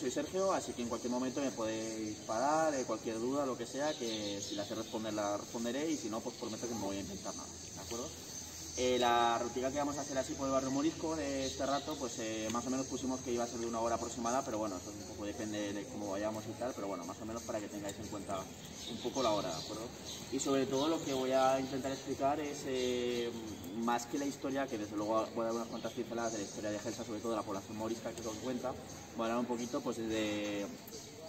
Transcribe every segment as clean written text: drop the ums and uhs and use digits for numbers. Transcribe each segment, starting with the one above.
soy Sergio, así que en cualquier momento me podéis parar, cualquier duda, lo que sea, que si la sé responder la responderé y si no, pues prometo que no voy a inventar nada, ¿de acuerdo? La rutina que vamos a hacer así por el barrio morisco de este rato, pues más o menos pusimos que iba a ser de 1 hora aproximada, pero bueno, eso un poco depende de cómo vayamos y tal, pero bueno, más o menos para que tengáis en cuenta un poco la hora, ¿de acuerdo? Y sobre todo lo que voy a intentar explicar es, más que la historia, que desde luego voy a dar unas cuantas pinceladas de la historia de Gelsa, sobre todo de la población morisca que os cuenta, voy a hablar un poquito pues desde...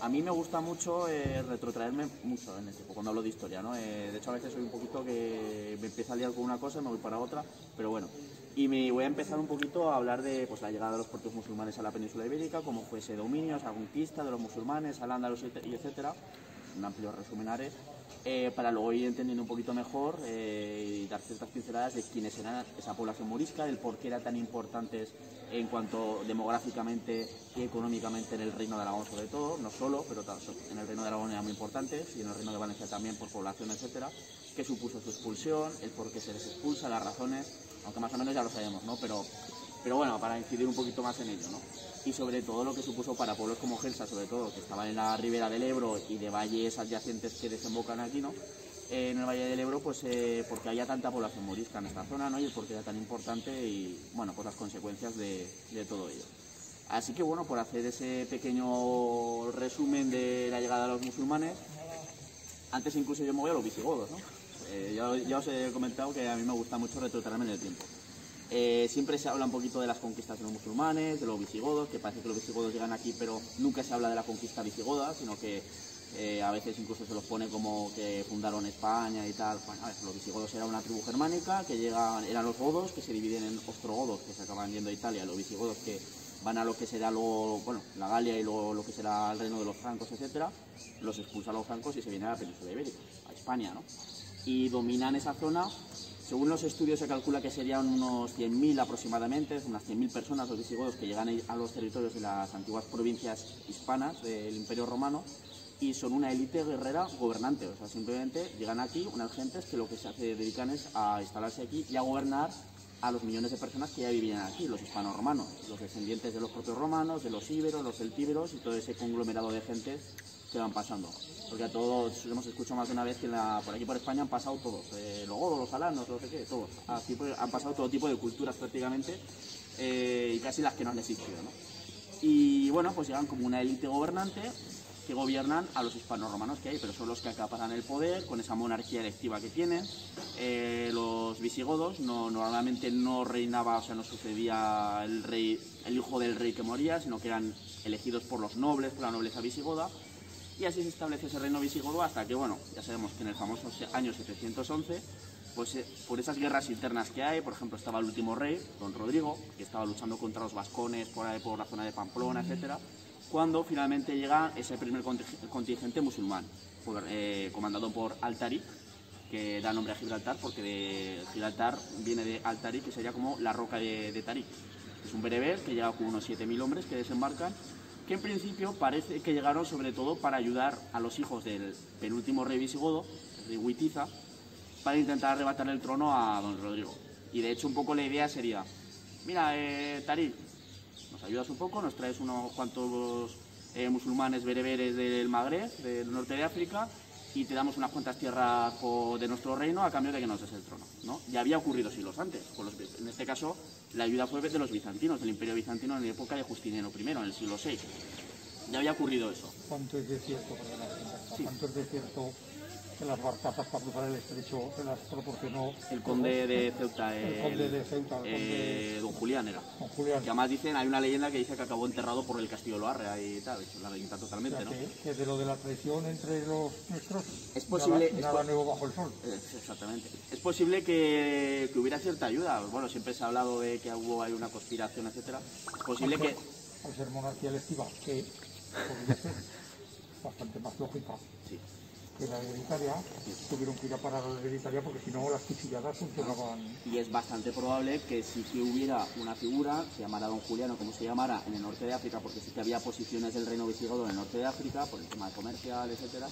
A mí me gusta mucho retrotraerme mucho en el tiempo, cuando hablo de historia, ¿no? De hecho, a veces soy un poquito que me empiezo a liar con una cosa y me voy para otra, pero bueno. Y me voy a empezar un poquito a hablar de pues, la llegada de los puertos musulmanes a la península ibérica, cómo fue ese dominio, esa conquista de los musulmanes, al Andalus y etcétera, un amplio resumen para luego ir entendiendo un poquito mejor y dar ciertas pinceladas de quiénes eran esa población morisca, del por qué eran tan importantes en cuanto demográficamente y económicamente en el Reino de Aragón sobre todo, no solo, pero en el Reino de Aragón eran muy importantes y en el Reino de Valencia también por población, etcétera, qué supuso su expulsión, el por qué se les expulsa, las razones, aunque más o menos ya lo sabemos, ¿no? Pero bueno, para incidir un poquito más en ello, ¿no? Y sobre todo lo que supuso para pueblos como Gelsa, sobre todo, que estaban en la ribera del Ebro y de valles adyacentes que desembocan aquí, ¿no? En el Valle del Ebro, pues porque haya tanta población morisca en esta zona, ¿no? Y el por qué era tan importante y, bueno, pues las consecuencias de todo ello. Así que, bueno, por hacer ese pequeño resumen de la llegada de los musulmanes, antes incluso yo me voy a los visigodos, ¿no? Ya os he comentado que a mí me gusta mucho retrotraerme en el tiempo. Siempre se habla un poquito de las conquistas de los musulmanes, de los visigodos, que parece que los visigodos llegan aquí, pero nunca se habla de la conquista visigoda, sino que a veces incluso se los pone como que fundaron España y tal. Bueno, a ver, los visigodos eran una tribu germánica, que eran los godos, que se dividen en ostrogodos, que se acaban yendo a Italia, los visigodos que van a lo que será luego, bueno, la Galia y luego lo que será el reino de los francos, etcétera, los expulsan los francos y se vienen a la península ibérica, a España, ¿no? Y dominan esa zona. Según los estudios se calcula que serían unos 100.000 aproximadamente, unas 100.000 personas los visigodos que llegan a los territorios de las antiguas provincias hispanas del Imperio Romano y son una élite guerrera gobernante, o sea, simplemente llegan aquí unas gentes que lo que se dedican es a instalarse aquí y a gobernar a los millones de personas que ya vivían aquí, los hispano-romanos, los descendientes de los propios romanos, de los íberos, los celtíberos y todo ese conglomerado de gentes que van pasando. Porque a todos hemos escuchado más de una vez que por aquí por España han pasado todos, los godos, los alanos, no sé qué, todos. Así han pasado todo tipo de culturas prácticamente y casi las que no han existido, ¿no? Y bueno, pues llegan como una élite gobernante que gobiernan a los hispano-romanos que hay, pero son los que acaparan el poder con esa monarquía electiva que tienen. Los visigodos normalmente no reinaba, o sea, no sucedía el rey, el hijo del rey que moría, sino que eran elegidos por los nobles, por la nobleza visigoda. Y así se establece ese reino visigodo hasta que, bueno, ya sabemos que en el famoso año 711, pues por esas guerras internas que hay, por ejemplo, estaba el último rey, don Rodrigo, que estaba luchando contra los vascones por ahí, por la zona de Pamplona, etcétera, cuando finalmente llega ese primer contingente musulmán, comandado por Al-Tariq, que da nombre a Gibraltar, porque de Gibraltar viene de Al-Tariq, que sería como la roca de Tariq. Es un bereber que llega con unos 7.000 hombres que desembarcan, que en principio parece que llegaron sobre todo para ayudar a los hijos del penúltimo rey visigodo, el rey Witiza, para intentar arrebatarle el trono a don Rodrigo. Y de hecho un poco la idea sería, mira, Tariq, nos ayudas un poco, nos traes unos cuantos musulmanes bereberes del Magreb, del norte de África, y te damos unas cuantas tierras de nuestro reino a cambio de que nos des el trono, ¿no? Ya había ocurrido siglos antes. En este caso, la ayuda fue de los bizantinos, del Imperio Bizantino en la época de Justiniano I, en el siglo VI. Ya había ocurrido eso. ¿Cuánto es de cierto, perdona, sí. ¿Cuánto es de cierto que las barcazas para cruzar el estrecho se las proporcionó el conde de Ceuta? Don Julián era. Don Julián. Que además dicen, hay una leyenda que dice que acabó enterrado por el castillo de Loarre y tal, la leyenda totalmente, ¿no? Que de lo de la traición entre los nuestros, es posible, nada nuevo bajo el sol. Exactamente. Es posible que hubiera cierta ayuda. Bueno, siempre se ha hablado de que hay una conspiración, etcétera. Es posible que... Al ser monarquía electiva, que podría ser bastante más lógica. Sí. Que la hereditaria, tuvieron que ir a parar a la hereditaria porque si no las cuchilladas funcionaban. Y es bastante probable que sí que hubiera una figura, se llamara Don Julián o como se llamara, en el norte de África, porque sí que había posiciones del reino visigodo en el norte de África, por el tema comercial, etcétera,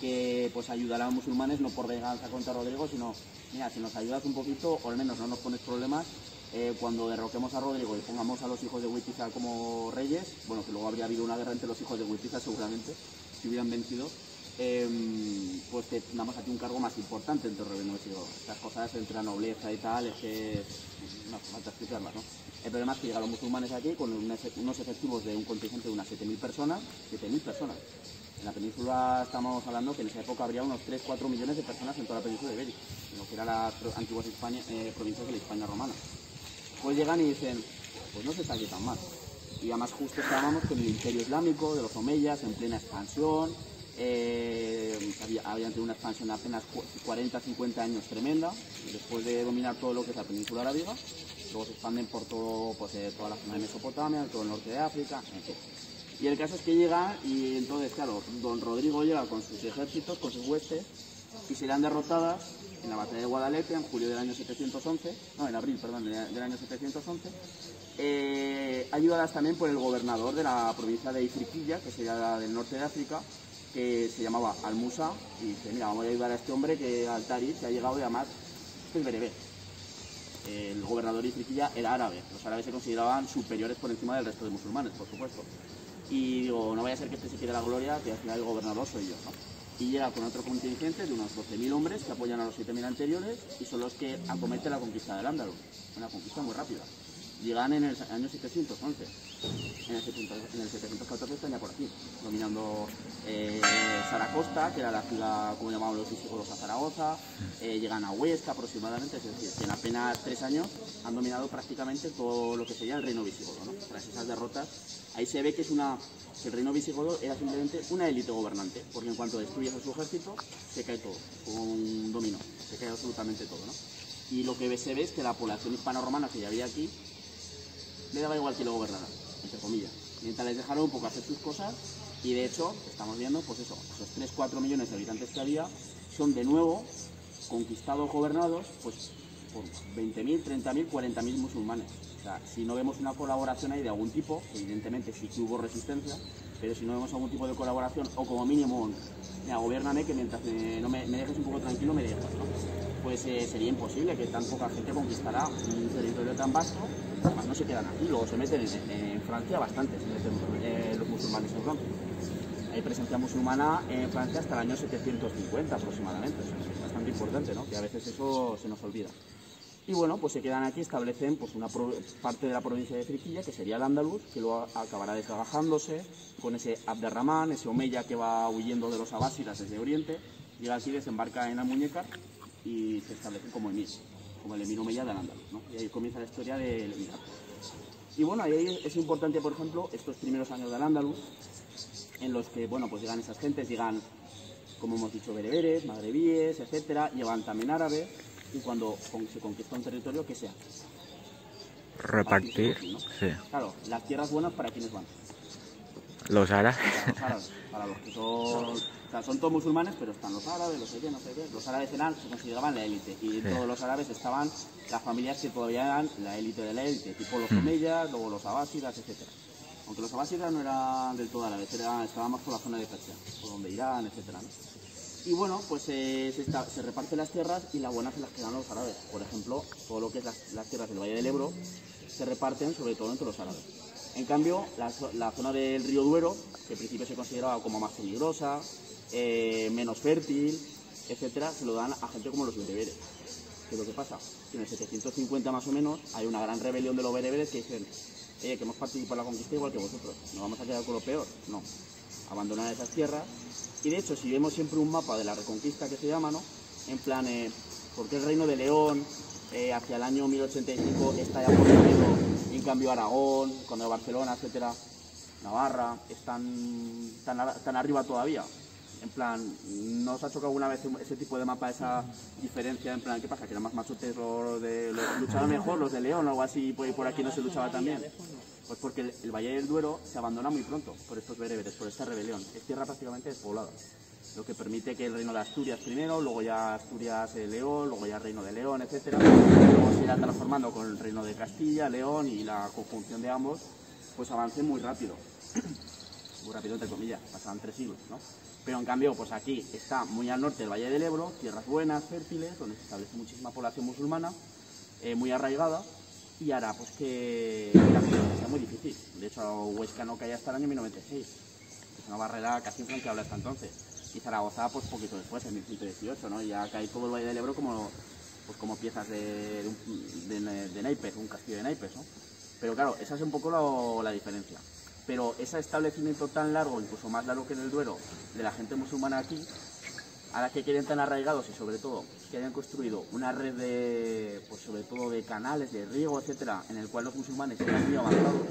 que pues ayudara a los musulmanes no por venganza contra Rodrigo, sino, mira, si nos ayudas un poquito, o al menos no nos pones problemas, cuando derroquemos a Rodrigo y pongamos a los hijos de Witiza como reyes, bueno, que luego habría habido una guerra entre los hijos de Witiza seguramente, si hubieran vencido, pues te damos aquí un cargo más importante entre el reino visigodo. Estas cosas entre la nobleza y tal, es que no hace falta explicarlas, ¿no? El problema es que llegan los musulmanes aquí con unos efectivos de un contingente de unas 7.000 personas. 7.000 personas. En la península estamos hablando que en esa época habría unos 3-4 millones de personas en toda la península ibérica, en lo que eran las antiguas provincias de la Hispania romana. Pues llegan y dicen, pues no se está aquí tan mal. Y además justo estábamos con el Imperio Islámico de los Omeyas en plena expansión. Habían tenido una expansión de apenas 40-50 años tremenda, después de dominar todo lo que es la península arábiga. Luego se expanden por todo, pues, toda la zona de Mesopotamia, todo el norte de África, en fin. Y el caso es que llegan y entonces, claro, don Rodrigo llega con sus ejércitos, con sus huestes, y serán derrotadas en la batalla de Guadalete en julio del año 711, no, en abril, perdón, del año 711, ayudadas también por el gobernador de la provincia de Ifriqiya, que sería la del norte de África, que se llamaba Al-Musa, y dice, mira, vamos a ayudar a este hombre que al Tarif, que ha llegado y además es bereber. El gobernador de Ifriqiya era árabe, los árabes se consideraban superiores por encima del resto de musulmanes, por supuesto. Y digo, no vaya a ser que este se quiera la gloria, que al final el gobernador soy yo, ¿no? Y llega con otro contingente de unos 12.000 hombres que apoyan a los 7.000 anteriores y son los que acometen la conquista del Andalus, una conquista muy rápida. Llegan en el año 711, en el 714 están ya por aquí, dominando Zaragoza, que era la ciudad, como llamaban los visigodos, a Zaragoza, llegan a Huesca aproximadamente, es decir, que en apenas 3 años han dominado prácticamente todo lo que sería el reino visigodo, ¿no? Tras esas derrotas, ahí se ve que el reino visigodo era simplemente una élite gobernante, porque en cuanto destruyes a su ejército, se cae todo, como un dominó, se cae absolutamente todo, ¿no? Y lo que se ve es que la población hispano-romana que ya había aquí, le daba igual que lo gobernara, entre comillas. Mientras les dejaron un poco hacer sus cosas, y de hecho, estamos viendo, pues eso, esos 3-4 millones de habitantes que había, son de nuevo conquistados, gobernados, pues por 20.000, 30.000, 40.000 musulmanes. O sea, si no vemos una colaboración ahí de algún tipo, evidentemente sí que hubo resistencia, pero si no vemos algún tipo de colaboración, o como mínimo, mira, gobiérname que mientras no me dejes un poco tranquilo, me dejas, ¿no? Pues sería imposible que tan poca gente conquistara un territorio tan vasto. Además no se quedan aquí, luego se meten en Francia bastante, se meten los musulmanes en Francia. Hay presencia musulmana en Francia hasta el año 750 aproximadamente, o sea, es bastante importante, ¿no? Que a veces eso se nos olvida. Y bueno, pues se quedan aquí, establecen pues una parte de la provincia de Ifriqiya, que sería el Andalus, que luego acabará desgajándose con ese Abderramán, ese Omeya que va huyendo de los abásidas desde Oriente, llega aquí, desembarca en Almuñécar y se establece como emir, como el emir Omeya del Andalus, ¿no? Y ahí comienza la historia del emirato. Y bueno, ahí es importante, por ejemplo, estos primeros años del Andalus, en los que, bueno, pues llegan esas gentes, llegan, como hemos dicho, bereberes, magrebíes, etcétera, llevan también árabes, y cuando se conquista un territorio, ¿qué se hace? Repartir, ¿no? sí. Claro, las tierras buenas, ¿para quiénes van? Los árabes. Para los árabes, para los que son... O sea, son todos musulmanes, pero están los árabes, los no sé qué. Los árabes se consideraban la élite, y todos los árabes estaban las familias que todavía eran la élite de la élite, tipo los omeyas, luego los abásidas, etcétera. Aunque los abásidas no eran del todo árabes, estaban más por la zona de Persia, por donde Irán, etcétera, ¿no? Y bueno, pues se reparten las tierras y las buenas se las quedan los árabes. Por ejemplo, todo lo que es las tierras del Valle del Ebro se reparten sobre todo entre los árabes. En cambio, la zona del río Duero, que al principio se consideraba como más peligrosa, menos fértil, etcétera, se lo dan a gente como los bereberes. ¿Qué es lo que pasa? Que en el 750 más o menos hay una gran rebelión de los bereberes que dicen que hemos participado en la conquista igual que vosotros, ¿nos vamos a quedar con lo peor? No. Abandonar esas tierras. Y de hecho, si vemos siempre un mapa de la Reconquista que se llama, ¿no? En plan, porque el Reino de León hacia el año 1085 está ya poseído, en cambio Aragón, cuando Barcelona, etcétera, Navarra, están arriba todavía. En plan, ¿no os ha chocado alguna vez ese tipo de mapa, esa diferencia? En plan, ¿qué pasa? ¿Que eran más machotes los luchaban mejor, los de León o algo así, por aquí no se luchaba tan bien? Pues porque el Valle del Duero se abandona muy pronto por estos bereberes, por esta rebelión. Es tierra prácticamente despoblada, lo que permite que el reino de Asturias primero, luego ya Asturias, León, luego ya el reino de León, etcétera, luego se irá transformando con el reino de Castilla, León y la conjunción de ambos, pues avance muy rápido. Muy rápido entre comillas, pasaban 3 siglos, ¿no? Pero en cambio, pues aquí está muy al norte el Valle del Ebro, tierras buenas, fértiles, donde se establece muchísima población musulmana, muy arraigada, y hará pues que la convivencia sea muy difícil. De hecho, Huesca no caía hasta el año 1906. Es una barrera casi infranqueable hasta entonces. Y Zaragoza, pues poquito después, en 1118, ¿no? Y ya cae todo el Valle del Ebro como piezas de naipes, un castillo de naipes, ¿no? Pero claro, esa es un poco la diferencia. Pero ese establecimiento tan largo, incluso más largo que en el Duero, de la gente musulmana aquí, ahora que quieren tan arraigados y sobre todo que hayan construido una red de, pues sobre todo de canales, de riego, etcétera, en el cual los musulmanes eran muy avanzados,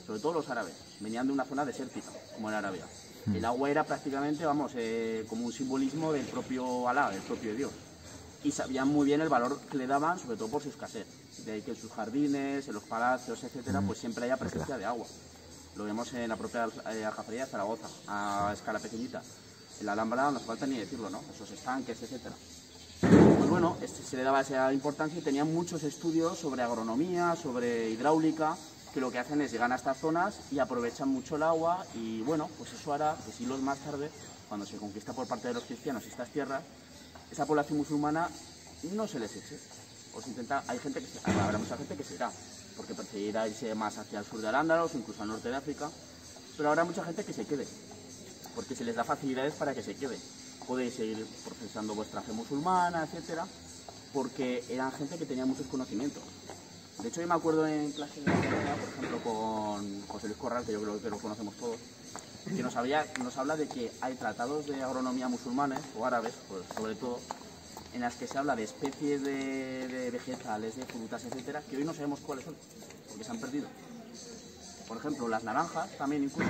sobre todo los árabes, venían de una zona desértica, como en Arabia. El agua era prácticamente, vamos, como un simbolismo del propio Alá, del propio Dios. Y sabían muy bien el valor que le daban, sobre todo por su escasez. De ahí que en sus jardines, en los palacios, etcétera, pues siempre haya presencia de agua. Lo vemos en la propia Aljafería de Zaragoza, a escala pequeñita. En la Alhambra no hace falta ni decirlo, ¿no? Esos estanques, etcétera. Pues bueno, se le daba esa importancia y tenían muchos estudios sobre agronomía, sobre hidráulica, que lo que hacen es llegar a estas zonas y aprovechan mucho el agua y bueno, pues eso hará que siglos más tarde, cuando se conquista por parte de los cristianos estas tierras, esa población musulmana no se les eche. Pues hay gente habrá mucha gente que se irá, porque preferirá irse más hacia el sur de Al-Ándalus, incluso al norte de África, pero habrá mucha gente que se quede, porque se les da facilidades para que se quede. Podéis seguir profesando vuestra fe musulmana, etcétera, porque eran gente que tenía muchos conocimientos. De hecho, yo me acuerdo en clase de agronomía, por ejemplo, con José Luis Corral, que yo creo que lo conocemos todos, que nos habla de que hay tratados de agronomía musulmanes, o árabes, pues, sobre todo, en las que se habla de especies de vegetales, de frutas, etcétera, que hoy no sabemos cuáles son, porque se han perdido. Por ejemplo, las naranjas, también incluso,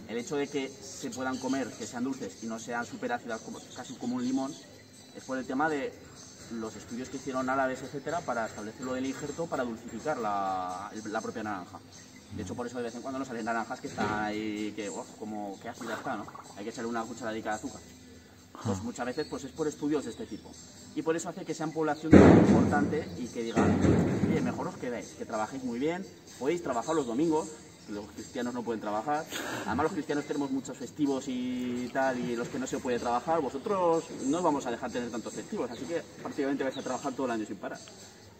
el hecho de que se puedan comer, que sean dulces y no sean súper ácidas, casi como un limón, es por el tema de los estudios que hicieron árabes, etcétera, para establecer lo del injerto para dulcificar la propia naranja. De hecho, por eso de vez en cuando nos salen naranjas que están ahí, que ácida está, ¿no? Hay que echarle una cucharadica de azúcar. Pues muchas veces pues es por estudios de este tipo. Y por eso hace que sean población muy importante y que digan, oye, mejor os quedáis, que trabajéis muy bien, podéis trabajar los domingos, que los cristianos no pueden trabajar. Además los cristianos tenemos muchos festivos y tal, y los que no se puede trabajar, vosotros no os vamos a dejar tener tantos festivos, así que prácticamente vais a trabajar todo el año sin parar.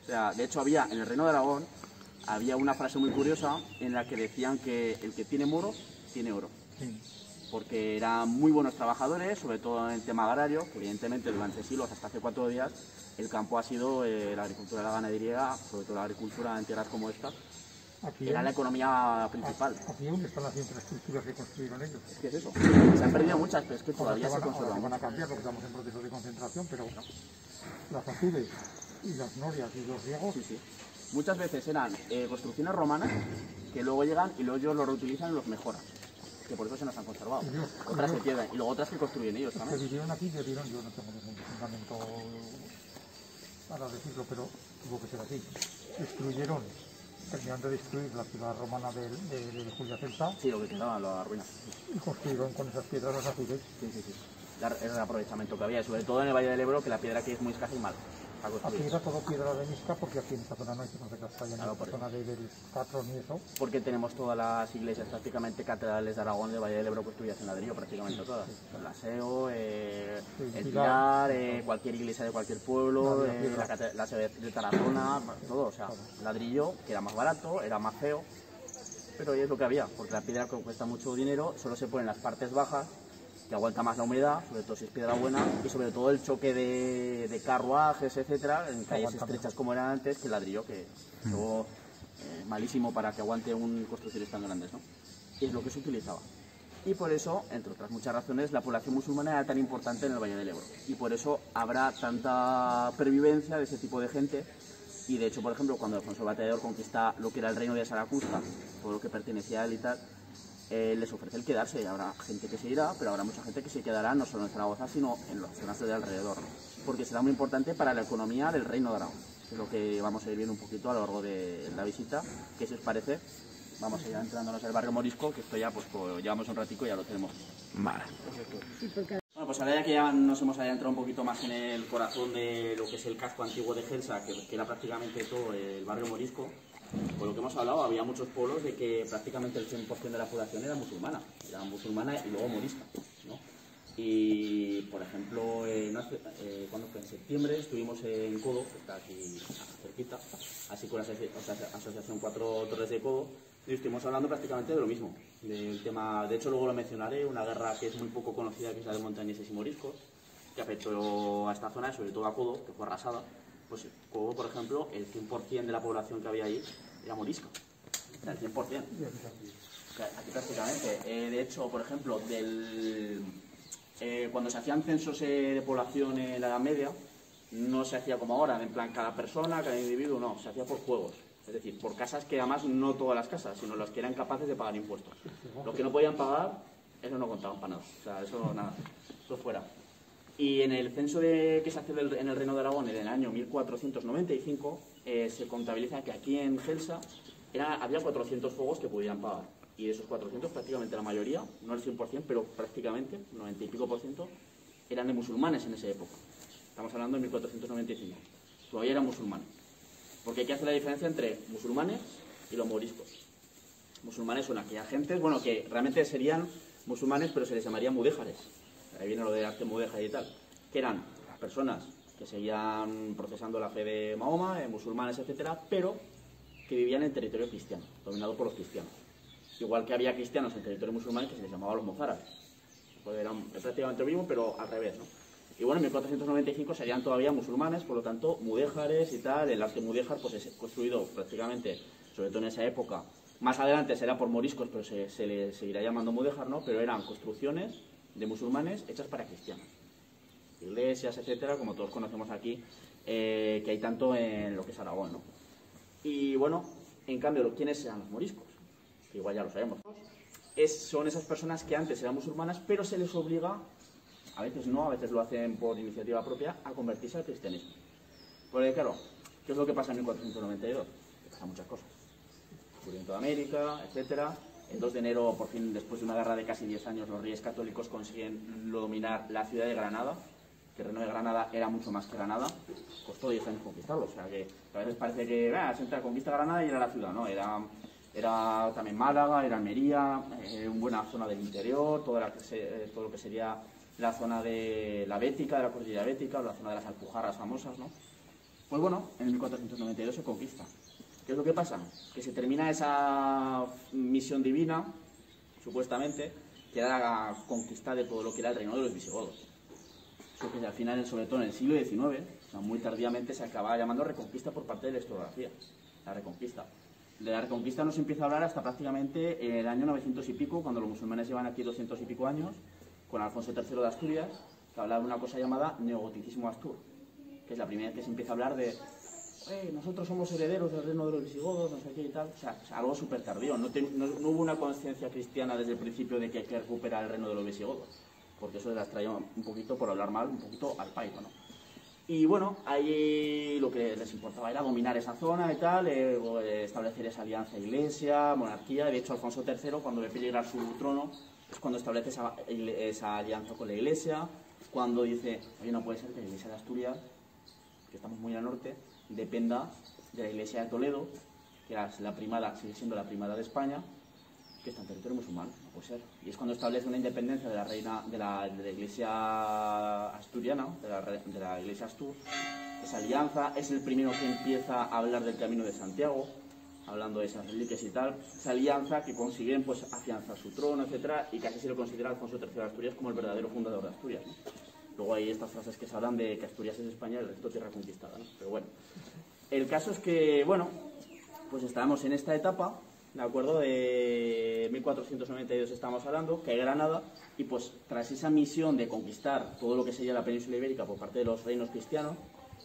O sea, de hecho en el Reino de Aragón, había una frase muy curiosa en la que decían que el que tiene moro, tiene oro. Sí. Porque eran muy buenos trabajadores, sobre todo en el tema agrario, que evidentemente durante siglos, hasta hace 4 días, el campo ha sido la agricultura y la ganadería, sobre todo la agricultura en tierras como esta, era la economía principal. Aquí dónde están las infraestructuras que construyeron ellos. Es que es eso, se han perdido muchas, pero es que todavía se conservan. Van a cambiar porque estamos en proceso de concentración, pero las azules y las norias y los riegos... Sí, sí. Muchas veces eran construcciones romanas que luego llegan y luego ellos lo reutilizan y los mejoran. Que por eso se nos han conservado. Otras se quedan y luego otras que construyen ellos también. Que vivieron aquí, yo no tengo ningún fundamento para decirlo, pero tuvo que ser así. Terminaron de destruir la ciudad romana de Julia Celta. Sí, lo que quedaba, las ruinas. Y construyeron con esas piedras las azules. Sí, sí, sí. Era el aprovechamiento que había, sobre todo en el Valle del Ebro, que la piedra aquí es muy escasa y mal. Aquí era todo piedra de misca, porque aquí en esta zona no hay zonas de Castalla, en esta zona del Patrón y eso. Porque tenemos todas las iglesias, prácticamente catedrales de Aragón, del Valle del Ebro, construidas en ladrillo, prácticamente todas. El Aseo, el Pilar, cualquier iglesia de cualquier pueblo, la de Tarazona, todo, o sea, ladrillo, que era más barato, era más feo, pero es lo que había, porque la piedra cuesta mucho dinero, solo se pone en las partes bajas, que aguanta más la humedad, sobre todo si es piedra buena, y sobre todo el choque de carruajes, etcétera, en calles estrechas como eran antes, que el ladrillo, que es algo malísimo para que aguante construcciones tan grandes, ¿no? Y es lo que se utilizaba. Y por eso, entre otras muchas razones, la población musulmana era tan importante en el Valle del Ebro. Y por eso habrá tanta pervivencia de ese tipo de gente. Y de hecho, por ejemplo, cuando Alfonso el Batallador conquista lo que era el reino de Saracusta, todo lo que pertenecía a él y tal, les ofrece el quedarse. Habrá gente que se irá, pero habrá mucha gente que se quedará no solo en Zaragoza, sino en las zonas de alrededor, ¿no? Porque será muy importante para la economía del Reino de Aragón. Es lo que vamos a ir viendo un poquito a lo largo de la visita, que si os parece, vamos a ir entrándonos al barrio Morisco, que esto ya pues llevamos un ratico y ya lo tenemos. Vale. Bueno, pues ahora ya que ya nos hemos adentrado un poquito más en el corazón de lo que es el casco antiguo de Gelsa, que era prácticamente todo el barrio Morisco, por lo que hemos hablado, había muchos pueblos de que prácticamente el 100% de la población era musulmana y luego morisca, ¿no? Y, por ejemplo, ¿cuándo fue? En septiembre estuvimos en Codo, que está aquí cerquita, así con la Asociación Cuatro Torres de Codo, y estuvimos hablando prácticamente de lo mismo, del tema, de hecho luego lo mencionaré, una guerra que es muy poco conocida, que es la de montañeses y moriscos, que afectó a esta zona, sobre todo a Codo, que fue arrasada. Pues Codo, por ejemplo, el 100% de la población que había ahí era morisca, o sea, el 100%. O sea, aquí prácticamente. De hecho, por ejemplo, cuando se hacían censos de población en la Edad Media, no se hacía como ahora, en plan cada persona, cada individuo, no, se hacía por juegos. Es decir, por casas que además no todas las casas, sino las que eran capaces de pagar impuestos. Los que no podían pagar, eso no contaban para nada. O sea, eso nada, eso fuera. Y en el censo que se hace en el Reino de Aragón en el año 1495, se contabiliza que aquí en Gelsa había 400 fuegos que podían pagar. Y de esos 400, prácticamente la mayoría, no el 100%, pero prácticamente, 90 y pico %, eran de musulmanes en esa época. Estamos hablando de 1495. Todavía eran musulmanes. Porque hay que hacer la diferencia entre musulmanes y los moriscos. Musulmanes son aquellas gentes, bueno, que realmente serían musulmanes, pero se les llamaría mudéjares. Ahí viene lo de arte mudéjar y tal. Que eran las personas que seguían procesando la fe de Mahoma, musulmanes, etcétera, pero que vivían en territorio cristiano, dominado por los cristianos. Igual que había cristianos en territorio musulmán que se les llamaba los mozárabes. Pues eran prácticamente lo mismo, pero al revés, ¿no? Y bueno, en 1495 serían todavía musulmanes, por lo tanto, mudéjares y tal. El arte mudéjar pues, es construido prácticamente, sobre todo en esa época. Más adelante será por moriscos, pero se le seguirá llamando mudéjar, ¿no? Pero eran construcciones de musulmanes hechas para cristianos. Iglesias, etcétera, como todos conocemos aquí, que hay tanto en lo que es Aragón, ¿no? Y bueno, en cambio, ¿quiénes eran los moriscos? Que igual ya lo sabemos. Son esas personas que antes eran musulmanas, pero se les obliga, a veces no, a veces lo hacen por iniciativa propia, a convertirse al cristianismo. Porque claro, ¿qué es lo que pasa en 1492? Que pasan muchas cosas. Descubrimiento de América, etcétera. El 2 de enero, por fin, después de una guerra de casi 10 años, los reyes católicos consiguen dominar la ciudad de Granada, que el reino de Granada era mucho más que Granada. Costó 10 años conquistarlo, o sea que a veces parece que se entra, conquista Granada y era la ciudad, ¿no? Era también Málaga, era Almería, una buena zona del interior, todo lo que sería la zona de la Bética, de la cordillera Bética, o la zona de las Alpujarras famosas, ¿no? Pues bueno, en 1492 se conquista. ¿Qué es lo que pasa? Que se termina esa misión divina, supuestamente, que era conquistar de todo lo que era el reino de los visigodos. Eso que al final, sobre todo en el siglo XIX, o sea, muy tardíamente, se acaba llamando reconquista por parte de la historiografía. La reconquista. De la reconquista no se empieza a hablar hasta prácticamente en el año 900 y pico, cuando los musulmanes llevan aquí 200 y pico años, con Alfonso III de Asturias, que habla de una cosa llamada neogoticismo astur, que es la primera vez que se empieza a hablar de nosotros somos herederos del reino de los visigodos, no sé qué y tal. O sea, algo súper tardío. No hubo una conciencia cristiana desde el principio de que hay que recuperar el reino de los visigodos, porque eso las traía un poquito, por hablar mal, un poquito al pairo, ¿no? Y bueno, ahí lo que les importaba era dominar esa zona y tal, establecer esa alianza iglesia, monarquía. De hecho, Alfonso III, cuando ve peligrar su trono, es cuando establece esa alianza con la iglesia, cuando dice, oye, no puede ser que la iglesia de Asturias, que estamos muy al norte, dependa de la iglesia de Toledo, que es la primada, sigue siendo la primada de España, que está en territorio musulmán, no puede ser. Y es cuando establece una independencia de la reina, de la iglesia asturiana, de la iglesia Astur. Esa alianza es el primero que empieza a hablar del Camino de Santiago, hablando de esas reliquias y tal. Esa alianza que consiguen pues afianzar su trono, etcétera, y casi se lo considera Alfonso III de Asturias como el verdadero fundador de Asturias, ¿no? Luego hay estas frases que se hablan de que Asturias es España y el resto tierra conquistada, ¿no? Pero bueno, el caso es que, bueno, pues estábamos en esta etapa, ¿de acuerdo? De 1492 estamos hablando, que hay Granada, y pues tras esa misión de conquistar todo lo que sería la península ibérica por parte de los reinos cristianos,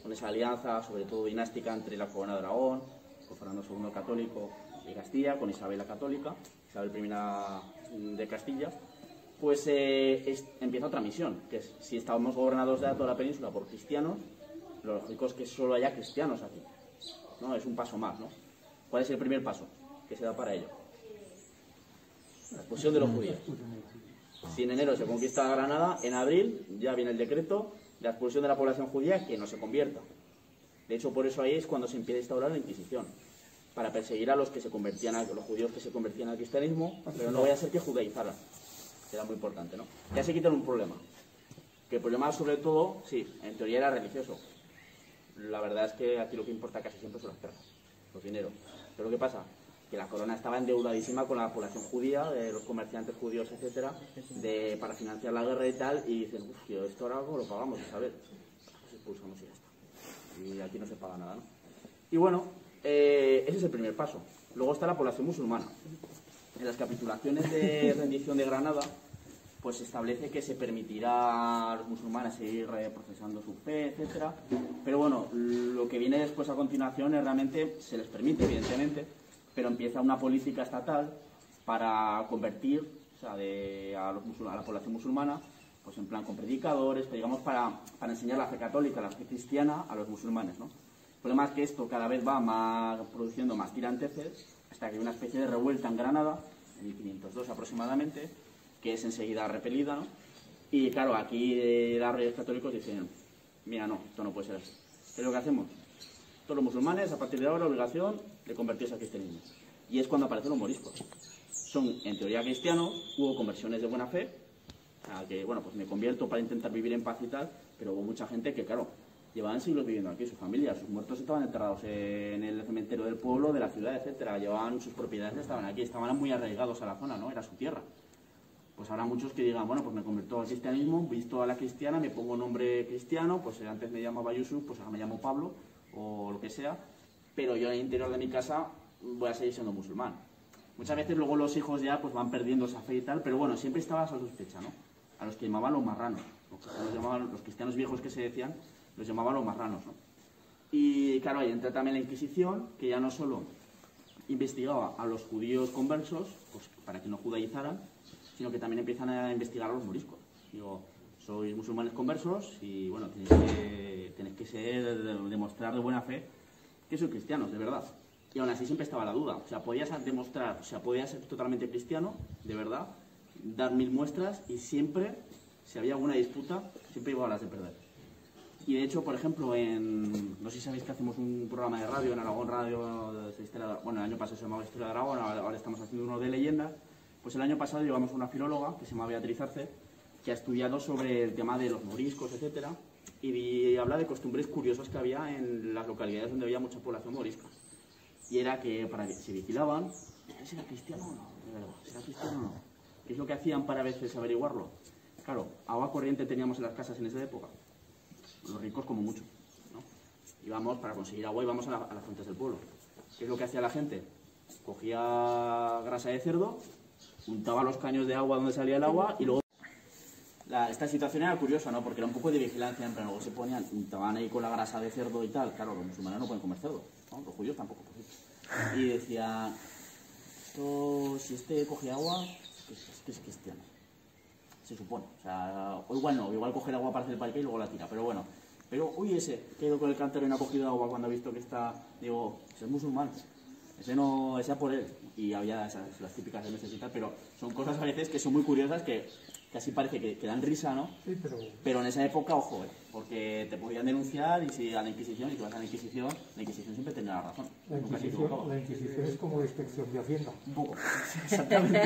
con esa alianza, sobre todo dinástica, entre la corona de Aragón, con Fernando II católico y Castilla, con Isabel la católica, Isabel I de Castilla, pues empieza otra misión, que es, si estábamos gobernados de toda la península por cristianos, lo lógico es que solo haya cristianos aquí, ¿no? Es un paso más, ¿no? ¿Cuál es el primer paso que se da para ello? La expulsión de los judíos. Si en enero se conquista Granada, en abril ya viene el decreto de la expulsión de la población judía, que no se convierta. De hecho, por eso ahí es cuando se empieza a instaurar la Inquisición, para perseguir a los que se convertían, a los judíos que se convertían al cristianismo, pero no vaya a ser que judaizaran. que era muy importante, ¿no? Ya se quitan un problema, que el problema sobre todo, sí, en teoría era religioso. La verdad es que aquí lo que importa casi siempre son las tierras, los dineros. Pero ¿qué pasa? Que la corona estaba endeudadísima con la población judía, los comerciantes judíos, etcétera, para financiar la guerra y tal, y dicen, uff, esto ahora cómo lo pagamos, ¿sabes? Pues expulsamos y ya está. Y aquí no se paga nada, ¿no? Y bueno, ese es el primer paso. Luego está la población musulmana. En las capitulaciones de rendición de Granada, pues se establece que se permitirá a los musulmanes seguir profesando su fe, etcétera. Pero bueno, lo que viene después a continuación es realmente, se les permite, evidentemente, pero empieza una política estatal para convertir, o sea, a la población musulmana, pues en plan con predicadores, pero digamos para enseñar la fe católica, la fe cristiana a los musulmanes, ¿no? El problema es que esto cada vez va produciendo más tiranteces, hasta que hay una especie de revuelta en Granada, en 1502 aproximadamente, que es enseguida repelida, ¿no? Y claro, aquí los reyes católicos dicen, mira, no, esto no puede ser así. ¿Qué es lo que hacemos? Todos los musulmanes, a partir de ahora, la obligación de convertirse al cristianismo. Y es cuando aparecen los moriscos. Son, en teoría, cristianos, hubo conversiones de buena fe, o sea, que, bueno, pues me convierto para intentar vivir en paz y tal, pero hubo mucha gente que, claro, llevaban siglos viviendo aquí, su familia, sus muertos estaban enterrados en el cementerio del pueblo, de la ciudad, etcétera. Llevaban sus propiedades, estaban aquí, estaban muy arraigados a la zona, ¿no? Era su tierra. Pues habrá muchos que digan, bueno, pues me convierto al cristianismo, visto a la cristiana, me pongo nombre cristiano, pues antes me llamaba Yusuf, pues ahora me llamo Pablo, o lo que sea, pero yo en el interior de mi casa voy a seguir siendo musulmán. Muchas veces luego los hijos ya pues van perdiendo esa fe y tal, pero bueno, siempre estaba esa sospecha, ¿no? A los que llamaban los marranos, los cristianos viejos que se decían, los llamaban los marranos, ¿no? Y claro, ahí entra también la Inquisición, que ya no solo investigaba a los judíos conversos, pues para que no judaizaran, sino que también empiezan a investigar a los moriscos. Digo, sois musulmanes conversos y bueno, tenéis que demostrar de buena fe que sois cristianos, de verdad. Y aún así siempre estaba la duda. O sea, podías demostrar, o sea, podías ser totalmente cristiano, de verdad, dar 1000 muestras y siempre, si había alguna disputa, siempre iba a las de perder. Y de hecho, por ejemplo, no sé si sabéis que hacemos un programa de radio en Aragón Radio, bueno, el año pasado se llamaba Historia de Aragón, ahora estamos haciendo uno de leyendas. Pues el año pasado llevamos una filóloga que se llama Beatriz Arce, que ha estudiado sobre el tema de los moriscos, etcétera, y habla de costumbres curiosas que había en las localidades donde había mucha población morisca. Y era que se vigilaban, ¿será cristiano o no? ¿Será cristiano o no? ¿Qué es lo que hacían para a veces averiguarlo? Claro, agua corriente teníamos en las casas en esa época, los ricos como mucho, ¿no? Íbamos para conseguir agua, íbamos a las fuentes del pueblo. ¿Qué es lo que hacía la gente? Cogía grasa de cerdo, untaba los caños de agua donde salía el agua y luego... Esta situación era curiosa, ¿no? Porque era un poco de vigilancia, pero luego se ponían, untaban ahí con la grasa de cerdo y tal. Claro, los musulmanes no pueden comer cerdo, ¿no? Los judíos tampoco, por cierto. Y decía, si este coge agua, es que es cristiano. Se supone. O sea, o igual no, igual coge el agua para hacer el parque y luego la tira, pero bueno. Pero, uy, ese que ha ido con el cántaro y no ha cogido agua cuando ha visto que está... Digo, ese es musulmán. Ese no, ese a por él. Y había las típicas de necesitar, pero son cosas a veces que son muy curiosas que casi parece que dan risa, ¿no? Sí, pero en esa época, ojo, porque te podían denunciar y si a la Inquisición, y tú vas a la Inquisición siempre tendrá la razón. La Inquisición es como la inspección de Hacienda. Un poco, exactamente.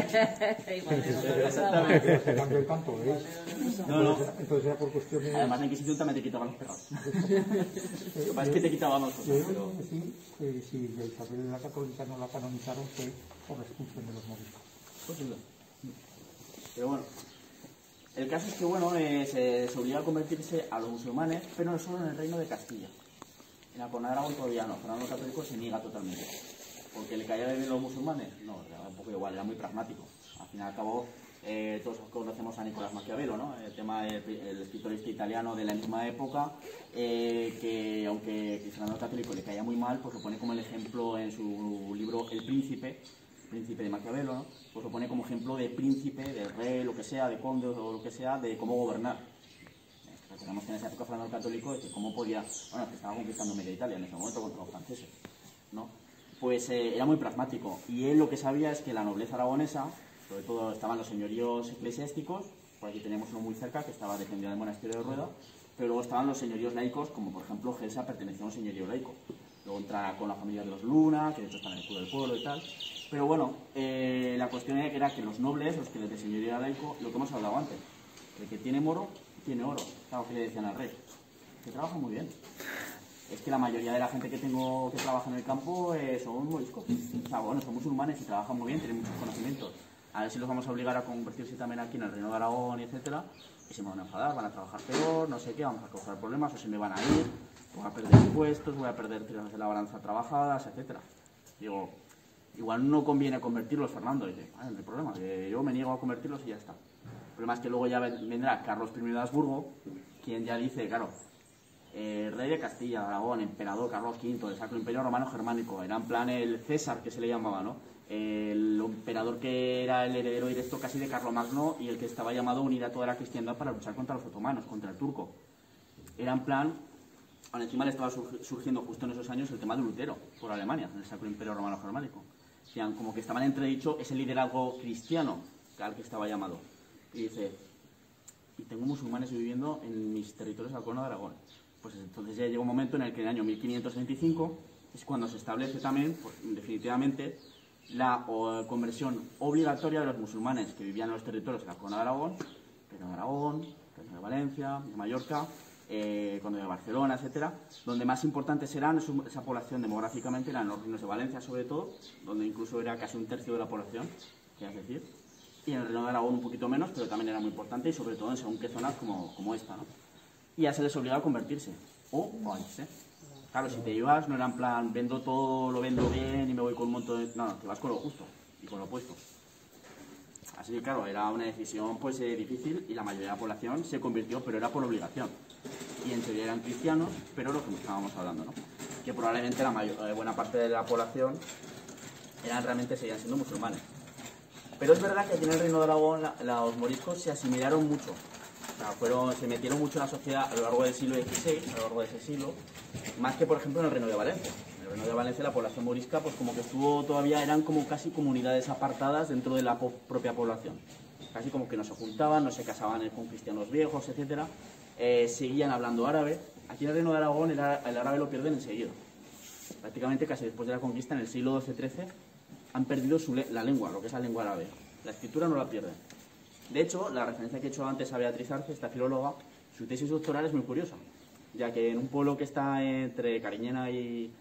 Exactamente. Se cambia el canto, ¿ves? No. Entonces era por cuestión de... Además la Inquisición también te quitaba los pecados. Lo que pasa es que te quitaba más cosas. Yo creo que sí, si Isabel la Católica no la canonizaron fue por la expulsión de los moriscos. Posible. Pero bueno, el caso es que bueno, se obliga a convertirse a los musulmanes, pero no solo en el reino de Castilla. En la Corona de Aragón todavía no, Fernando el Católico se niega totalmente. Porque le caía bien los musulmanes, no, era un poco igual, era muy pragmático. Al fin y al cabo, todos conocemos a Nicolás Maquiavelo, ¿no? El tema del escritor italiano de la misma época, que aunque Fernando el Católico le caía muy mal, pues lo pone como el ejemplo en su libro El Príncipe de Maquiavelo, ¿no? Pues lo pone como ejemplo de príncipe, de rey, lo que sea, de conde o lo que sea, de cómo gobernar. Recordemos que en esa época Fernando el Católico, que cómo podía, bueno, que estaba conquistando media Italia en ese momento contra los franceses, ¿no? Pues era muy pragmático, y él lo que sabía es que la nobleza aragonesa, sobre todo estaban los señoríos eclesiásticos, por aquí tenemos uno muy cerca que estaba defendido del monasterio de Rueda, pero luego estaban los señoríos laicos, como por ejemplo Gelsa pertenecía a un señorío laico. luego entra con la familia de los Luna, que de hecho están en el escudo del pueblo y tal. Pero bueno, la cuestión era que los nobles, los que les de señoría laico, lo que hemos hablado antes, el que tiene moro, tiene oro. Claro, que le decían al rey, que trabaja muy bien. Es que la mayoría de la gente que tengo que trabaja en el campo son moriscos. O sea, bueno, son musulmanes y trabajan muy bien, tienen muchos conocimientos. A ver si los vamos a obligar a convertirse también aquí en el Reino de Aragón, etcétera, y se me van a enfadar, van a trabajar peor, no sé qué, vamos a causar problemas, o se me van a ir, voy a perder impuestos, voy a perder tierras de labranza trabajadas, etcétera. Digo, igual no conviene convertirlos, Fernando. Y dice, no hay problema, que yo me niego a convertirlos y ya está. El problema es que luego ya vendrá Carlos I de Habsburgo, quien ya dice, claro, rey de Castilla, Aragón, emperador Carlos V, del Sacro Imperio Romano Germánico, era en plan el César, que se le llamaba, ¿no? El emperador que era el heredero directo casi de Carlomagno y el que estaba llamado a unir a toda la cristiandad para luchar contra los otomanos, contra el turco. Era en plan, bueno, encima le estaba surgiendo justo en esos años el tema de Lutero por Alemania, en el Sacro Imperio Romano Germánico. Decían, como que estaban entredicho ese liderazgo cristiano al que estaba llamado. Y dice, y tengo musulmanes viviendo en mis territorios de la corona de Aragón. Pues entonces ya llegó un momento en el que en el año 1525 es cuando se establece también, pues, definitivamente, la conversión obligatoria de los musulmanes que vivían en los territorios de la corona de Aragón, Reino de Aragón, Reino de Valencia, de Mallorca, Conde de Barcelona, etcétera, donde más importantes eran esa población demográficamente, eran los reinos de Valencia sobre todo, donde incluso era casi un tercio de la población, es decir, y en el Reino de Aragón un poquito menos, pero también era muy importante y sobre todo en según qué zonas como esta, ¿no? Y ya se les obligaba a convertirse, o a irse. Claro, si te ibas no era en plan, vendo todo, lo vendo bien y me voy con un montón de... No, te vas con lo justo y con lo opuesto. Así que claro, era una decisión pues difícil y la mayoría de la población se convirtió, pero era por obligación. Y en teoría eran cristianos, pero lo que estábamos hablando, ¿no? Que probablemente la buena parte de la población realmente seguían siendo musulmanes. Pero es verdad que aquí en el Reino de Aragón los moriscos se asimilaron mucho. O sea, se metieron mucho en la sociedad a lo largo del siglo XVI, a lo largo de ese siglo, más que por ejemplo en el Reino de Valencia. En el Reino de Valencia la población morisca pues como que estuvo todavía, eran como casi comunidades apartadas dentro de la propia población. Casi como que no se juntaban, no se casaban con cristianos viejos, etcétera. Seguían hablando árabe. Aquí en el Reino de Aragón el árabe lo pierden enseguida. Prácticamente casi después de la conquista, en el siglo XII-XIII, han perdido la lengua, lo que es la lengua árabe. La escritura no la pierden. De hecho, la referencia que he hecho antes a Beatriz Arce, esta filóloga, su tesis doctoral es muy curiosa, ya que en un pueblo que está entre Cariñena y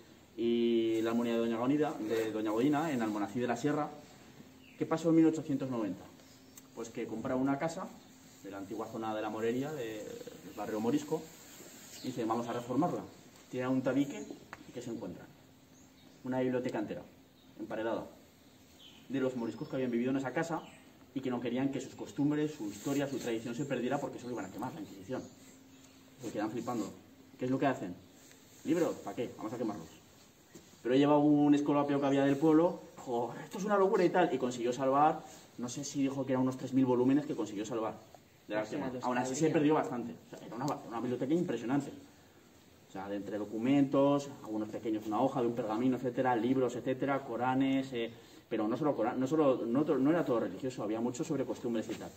la Almunia de Doña Godina, en Almonací de la Sierra, ¿qué pasó en 1890? Pues que compraron una casa de la antigua zona de la Morería, del barrio morisco, y dicen, vamos a reformarla. Tiran un tabique y ¿qué se encuentran? Una biblioteca entera, emparedada, de los moriscos que habían vivido en esa casa y que no querían que sus costumbres, su historia, su tradición se perdiera porque eso lo iban a quemar, la Inquisición. Se quedan flipando. ¿Qué es lo que hacen? ¿Libros? ¿Para qué? Vamos a quemarlos. Pero llevaba un escolapio que había del pueblo, dijo, esto es una locura y tal, y consiguió salvar, no sé si dijo que eran unos 3.000 volúmenes que consiguió salvar de la quema. Aún así se perdió bastante. O sea, era una biblioteca impresionante. O sea, de entre documentos, algunos pequeños, una hoja de un pergamino, etcétera, libros, etcétera, Coranes, pero no era todo religioso, había mucho sobre costumbres y tal.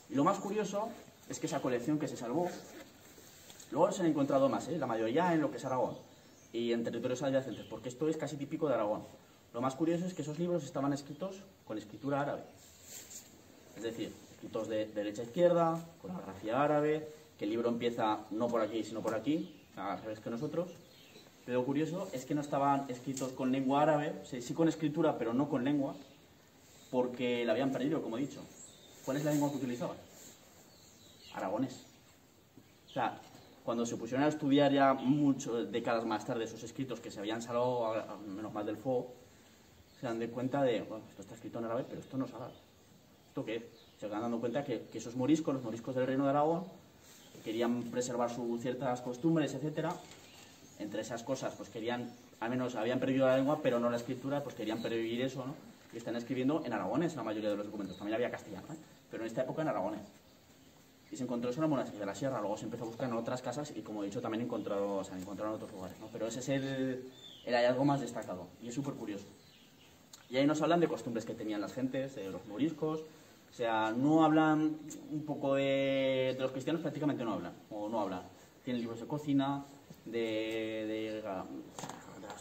Y lo más curioso es que esa colección que se salvó, luego se han encontrado más, la mayoría en lo que es Aragón y en territorios adyacentes, porque esto es casi típico de Aragón. Lo más curioso es que esos libros estaban escritos con escritura árabe, es decir, escritos de derecha a izquierda, con la grafía árabe, que el libro empieza no por aquí, sino por aquí, al revés que nosotros. Pero lo curioso es que no estaban escritos con lengua árabe, sí con escritura, pero no con lengua, porque la habían perdido, como he dicho. ¿Cuál es la lengua que utilizaban? Aragonés. O sea, cuando se pusieron a estudiar ya muchas décadas más tarde esos escritos que se habían salvado, menos mal del fuego, se dan de cuenta de, bueno, esto está escrito en árabe, pero esto no es árabe. ¿Esto qué es? Se van dando cuenta que esos moriscos, los moriscos del Reino de Aragón, querían preservar ciertas costumbres, etcétera. Entre esas cosas, pues querían, al menos habían perdido la lengua, pero no la escritura, pues querían pervivir eso, ¿no? Y están escribiendo en aragonés la mayoría de los documentos. También había castellano, pero en esta época en aragonés. Y se encontró eso en Almonací de la Sierra, luego se empezó a buscar en otras casas y, como he dicho, también se encontraron en otros lugares, ¿no? Pero ese es el hallazgo más destacado y es súper curioso. Y ahí nos hablan de costumbres que tenían las gentes, de los moriscos. O sea, no hablan un poco de los cristianos, prácticamente no hablan, o no hablan. Tienen libros de cocina, de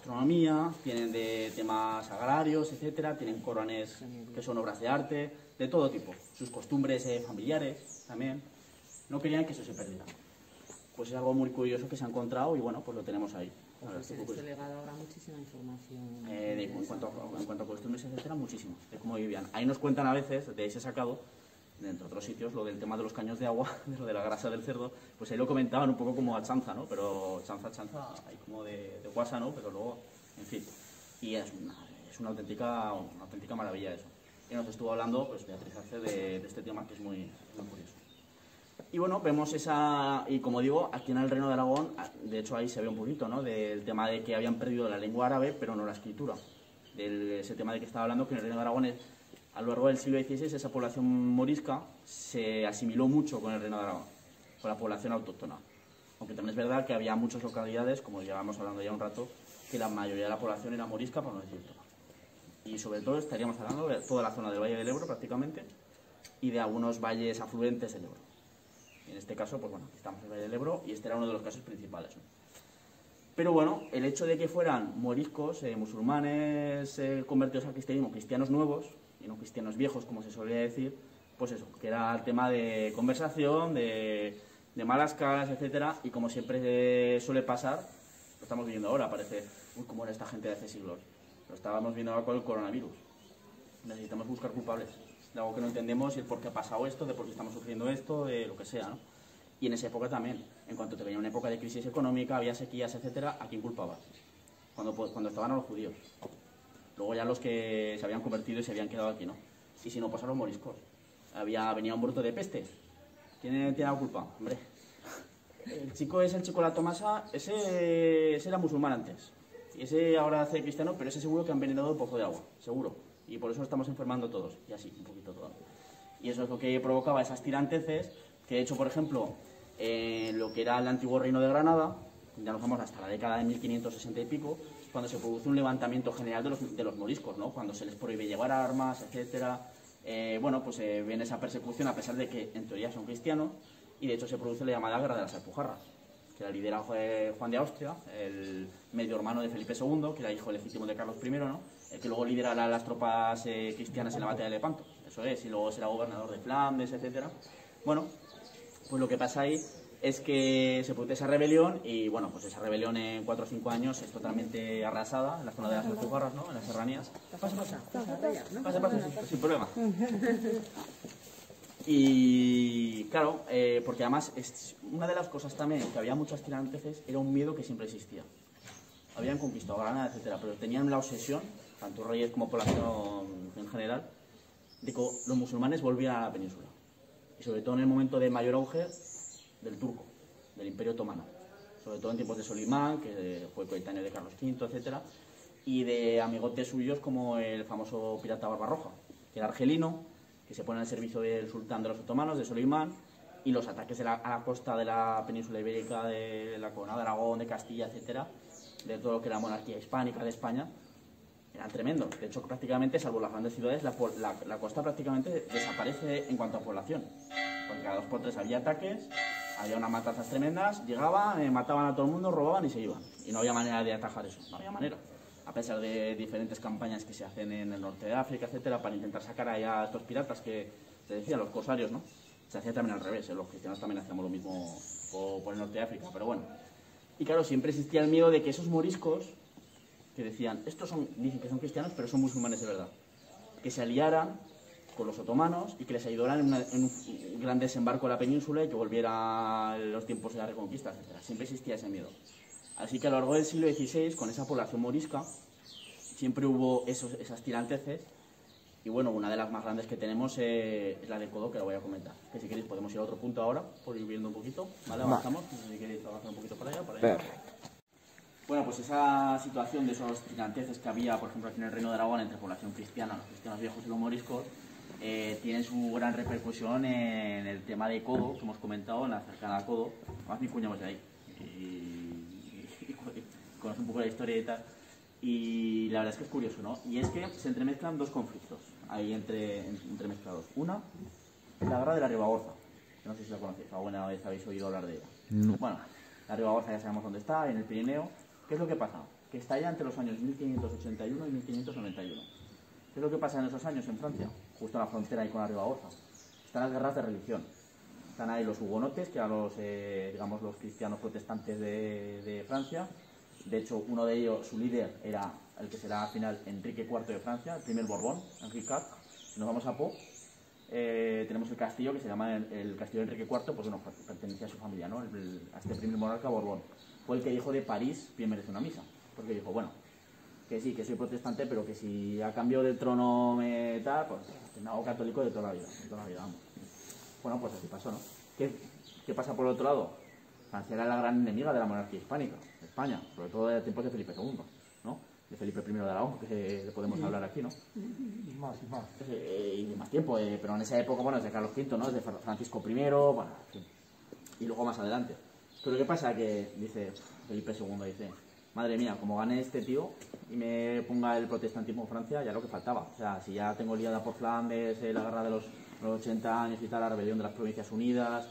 gastronomía, tienen de temas agrarios, etcétera, tienen corones que son obras de arte, de todo tipo. Sus costumbres familiares también. No querían que eso se perdiera. Pues es algo muy curioso que se ha encontrado y bueno, pues lo tenemos ahí. Pues en este legado habrá muchísima información. En cuanto a costumbres, etcétera, muchísimo, de cómo vivían. Ahí nos cuentan a veces, de ese sacado, entre otros sitios, lo del tema de los caños de agua, de lo de la grasa del cerdo, pues ahí lo comentaban un poco como a chanza, ¿no? Pero chanza, hay como de guasa, ¿no? Pero luego, en fin, y es una auténtica maravilla eso. Y nos estuvo hablando, pues, Beatriz Arce de este tema que es muy curioso. Y bueno, vemos esa, y como digo, aquí en el Reino de Aragón, de hecho ahí se ve un poquito, ¿no? Del tema de que habían perdido la lengua árabe, pero no la escritura. Ese tema de que estaba hablando, que en el Reino de Aragón, a lo largo del siglo XVI, esa población morisca se asimiló mucho con el Reino de Aragón, con la población autóctona. Aunque también es verdad que había muchas localidades, como llevamos hablando ya un rato, que la mayoría de la población era morisca, por no decir todo. Y sobre todo estaríamos hablando de toda la zona del Valle del Ebro, prácticamente, y de algunos valles afluentes del Ebro. En este caso, pues bueno, estamos en el Valle del Ebro y este era uno de los casos principales, ¿no? Pero bueno, el hecho de que fueran moriscos, musulmanes convertidos al cristianismo, cristianos nuevos, y no cristianos viejos, como se solía decir, pues eso, que era el tema de conversación, de malas caras, etcétera, y como siempre suele pasar, lo estamos viendo ahora, parece, uy, cómo era esta gente de hace siglos. Lo estábamos viendo ahora con el coronavirus. Necesitamos buscar culpables de algo que no entendemos y el por qué ha pasado esto, de por qué estamos sufriendo esto, de lo que sea, ¿no? Y en esa época también, en cuanto te venía una época de crisis económica, había sequías, etcétera, ¿a quién culpabas? Cuando estaban a los judíos. Luego ya los que se habían convertido y se habían quedado aquí, ¿no? Y si no, pues a los moriscos. Venía un brote de peste. ¿Quién tiene la culpa? Hombre, el chico de la Tomasa, ese era musulmán antes. Y ese ahora hace cristiano, pero ese seguro que han envenenado un pozo de agua, seguro. Y por eso estamos enfermando todos, y así, un poquito todo. Y eso es lo que provocaba esas tiranteces, que de hecho, por ejemplo, lo que era el antiguo reino de Granada, ya nos vamos hasta la década de 1560 y pico, cuando se produce un levantamiento general de los moriscos, ¿no? Cuando se les prohíbe llevar armas, etcétera. Bueno, pues viene esa persecución a pesar de que en teoría son cristianos, y de hecho se produce la llamada Guerra de las Alpujarras, que la lidera Juan de Austria, el medio hermano de Felipe II, que era hijo legítimo de Carlos I, ¿no? Que luego lidera las tropas cristianas en la batalla de Lepanto, eso es, y luego será gobernador de Flandes, etcétera. Bueno, pues lo que pasa ahí es que se produce esa rebelión y, bueno, pues esa rebelión en 4 o 5 años es totalmente arrasada en la zona de las Alpujarras, ¿no? En las serranías. Pasa, sin problema. Y claro, porque además una de las cosas también que había muchas tiranteces era un miedo que siempre existía. Habían conquistado Granada, etcétera, pero tenían la obsesión, tanto reyes como población en general, de que los musulmanes volvieran a la península. Y sobre todo en el momento de mayor auge del turco, del Imperio Otomano. Sobre todo en tiempos de Solimán, que fue coetáneo de Carlos V, etcétera, y de amigotes suyos como el famoso pirata Barbarroja, que era argelino, que se pone al servicio del sultán de los otomanos, de Solimán, y los ataques a la costa de la península ibérica, de la corona de Aragón, de Castilla, etcétera, de todo lo que era la monarquía hispánica de España, eran tremendos. De hecho, prácticamente, salvo las grandes ciudades, la costa prácticamente desaparece en cuanto a población. Porque cada 2 por 3 había ataques, había unas matanzas tremendas, llegaban, mataban a todo el mundo, robaban y se iban. Y no había manera de atajar eso, no había manera. A pesar de diferentes campañas que se hacen en el norte de África, etcétera, para intentar sacar allá a estos piratas que se decían, los corsarios, ¿no? Se hacía también al revés, los cristianos también hacíamos lo mismo por el norte de África, pero bueno. Y claro, siempre existía el miedo de que esos moriscos, que decían, dicen que son cristianos, pero son musulmanes de verdad, que se aliaran con los otomanos y que les ayudaran en un gran desembarco a la península y que volviera los tiempos de la reconquista, etcétera. Siempre existía ese miedo. Así que a lo largo del siglo XVI, con esa población morisca, siempre hubo esas tiranteces. Y bueno, una de las más grandes que tenemos es la del Codo, que la voy a comentar. Que si queréis podemos ir a otro punto ahora, por ir viendo un poquito. ¿Vale? Avanzamos. Si queréis avanzar un poquito para allá. Perfecto. Bueno, pues esa situación de esos tiranteces que había, por ejemplo, aquí en el Reino de Aragón, entre población cristiana, los cristianos viejos y los moriscos, tienen su gran repercusión en el tema de Codo, que hemos comentado, en la cercana a Codo. Además, mi cuñado es de ahí. Y conoce un poco la historia y tal. Y la verdad es que es curioso, ¿no? Y es que se entremezclan 2 conflictos ahí entremezclados. Una, la guerra de la Ribagorza. No sé si la conocéis, alguna vez habéis oído hablar de ella. No. Bueno, la Ribagorza ya sabemos dónde está, en el Pirineo. ¿Qué es lo que pasa? que estalla entre los años 1581 y 1591. ¿Qué es lo que pasa en esos años en Francia? Justo en la frontera ahí con la Ribagorza. Están las guerras de religión. Están ahí los hugonotes, que eran los, digamos, los cristianos protestantes de Francia. De hecho, uno de ellos, su líder, era el que será al final Enrique IV de Francia, el primer Borbón, Henri IV. Si nos vamos a Po, tenemos el castillo que se llama el castillo de Enrique IV, pues bueno, pertenecía a su familia, ¿no? A este primer monarca Borbón. Fue el que dijo de París, bien merece una misa. Porque dijo, bueno, que sí, que soy protestante, pero que si a cambio del trono me tal, pues me hago católico de toda la vida, vamos. Bueno, pues así pasó, ¿no? ¿Qué pasa por el otro lado? Francia era la gran enemiga de la monarquía hispánica, de España, sobre todo de tiempos de Felipe II, ¿no? De Felipe I de Aragón, que le podemos hablar aquí, ¿no? Y más. Y de más tiempo, pero en esa época, bueno, desde Carlos V, ¿no? Desde Francisco I, bueno, en fin. Y luego más adelante. Pero ¿qué pasa? Que dice Felipe II, dice, madre mía, como gane este tío y me ponga el protestantismo en Francia, ya lo que faltaba. O sea, si ya tengo liada por Flandes, la guerra de los 80 años y tal, la rebelión de las Provincias Unidas,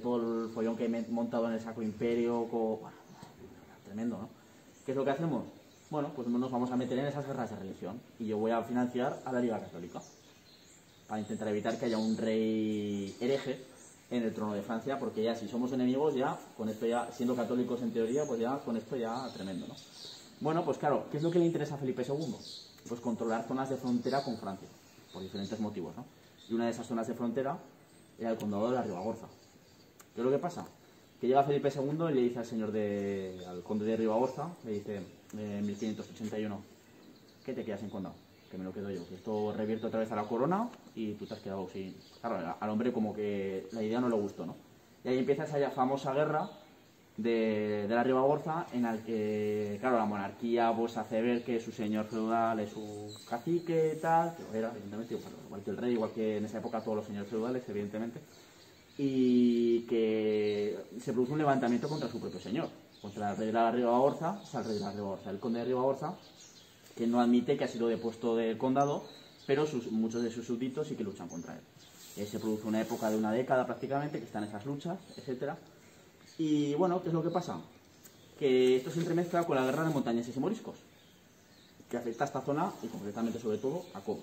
todo el follón que he montado en el Sacro Imperio, bueno, tremendo, ¿no? ¿Qué es lo que hacemos? Bueno, pues nos vamos a meter en esas guerras de religión y yo voy a financiar a la Liga Católica para intentar evitar que haya un rey hereje en el trono de Francia, porque ya si somos enemigos, ya con esto ya, siendo católicos en teoría, pues ya con esto ya tremendo, ¿no? Bueno, pues claro, ¿qué es lo que le interesa a Felipe II? Pues controlar zonas de frontera con Francia, por diferentes motivos, ¿no? Y una de esas zonas de frontera era el condado de la Ribagorza. ¿Qué es lo que pasa? Que llega Felipe II y le dice al conde de Ribagorza, le dice en 1581, ¿qué te quedas en condado? Que me lo quedo yo, que esto revierte otra vez a la corona y tú te has quedado sin... Claro, al hombre como que la idea no le gustó, ¿no? Y ahí empieza esa famosa guerra de la Ribagorza, en la que, claro, la monarquía pues hace ver que su señor feudal es su cacique y tal, que era, evidentemente, igual que el rey, igual que en esa época todos los señores feudales, evidentemente, y que se produce un levantamiento contra su propio señor, contra el rey de la Ribagorza, o sea, el rey de la Ribagorza, el conde de Ribagorza, que no admite que ha sido depuesto del condado, pero muchos de sus súbditos sí que luchan contra él. Se produce una época de una década prácticamente, que están esas luchas, etcétera. Y bueno, ¿qué es lo que pasa? Que esto se entremezcla con la guerra de montañeses y moriscos, que afecta a esta zona y concretamente sobre todo a Cobo.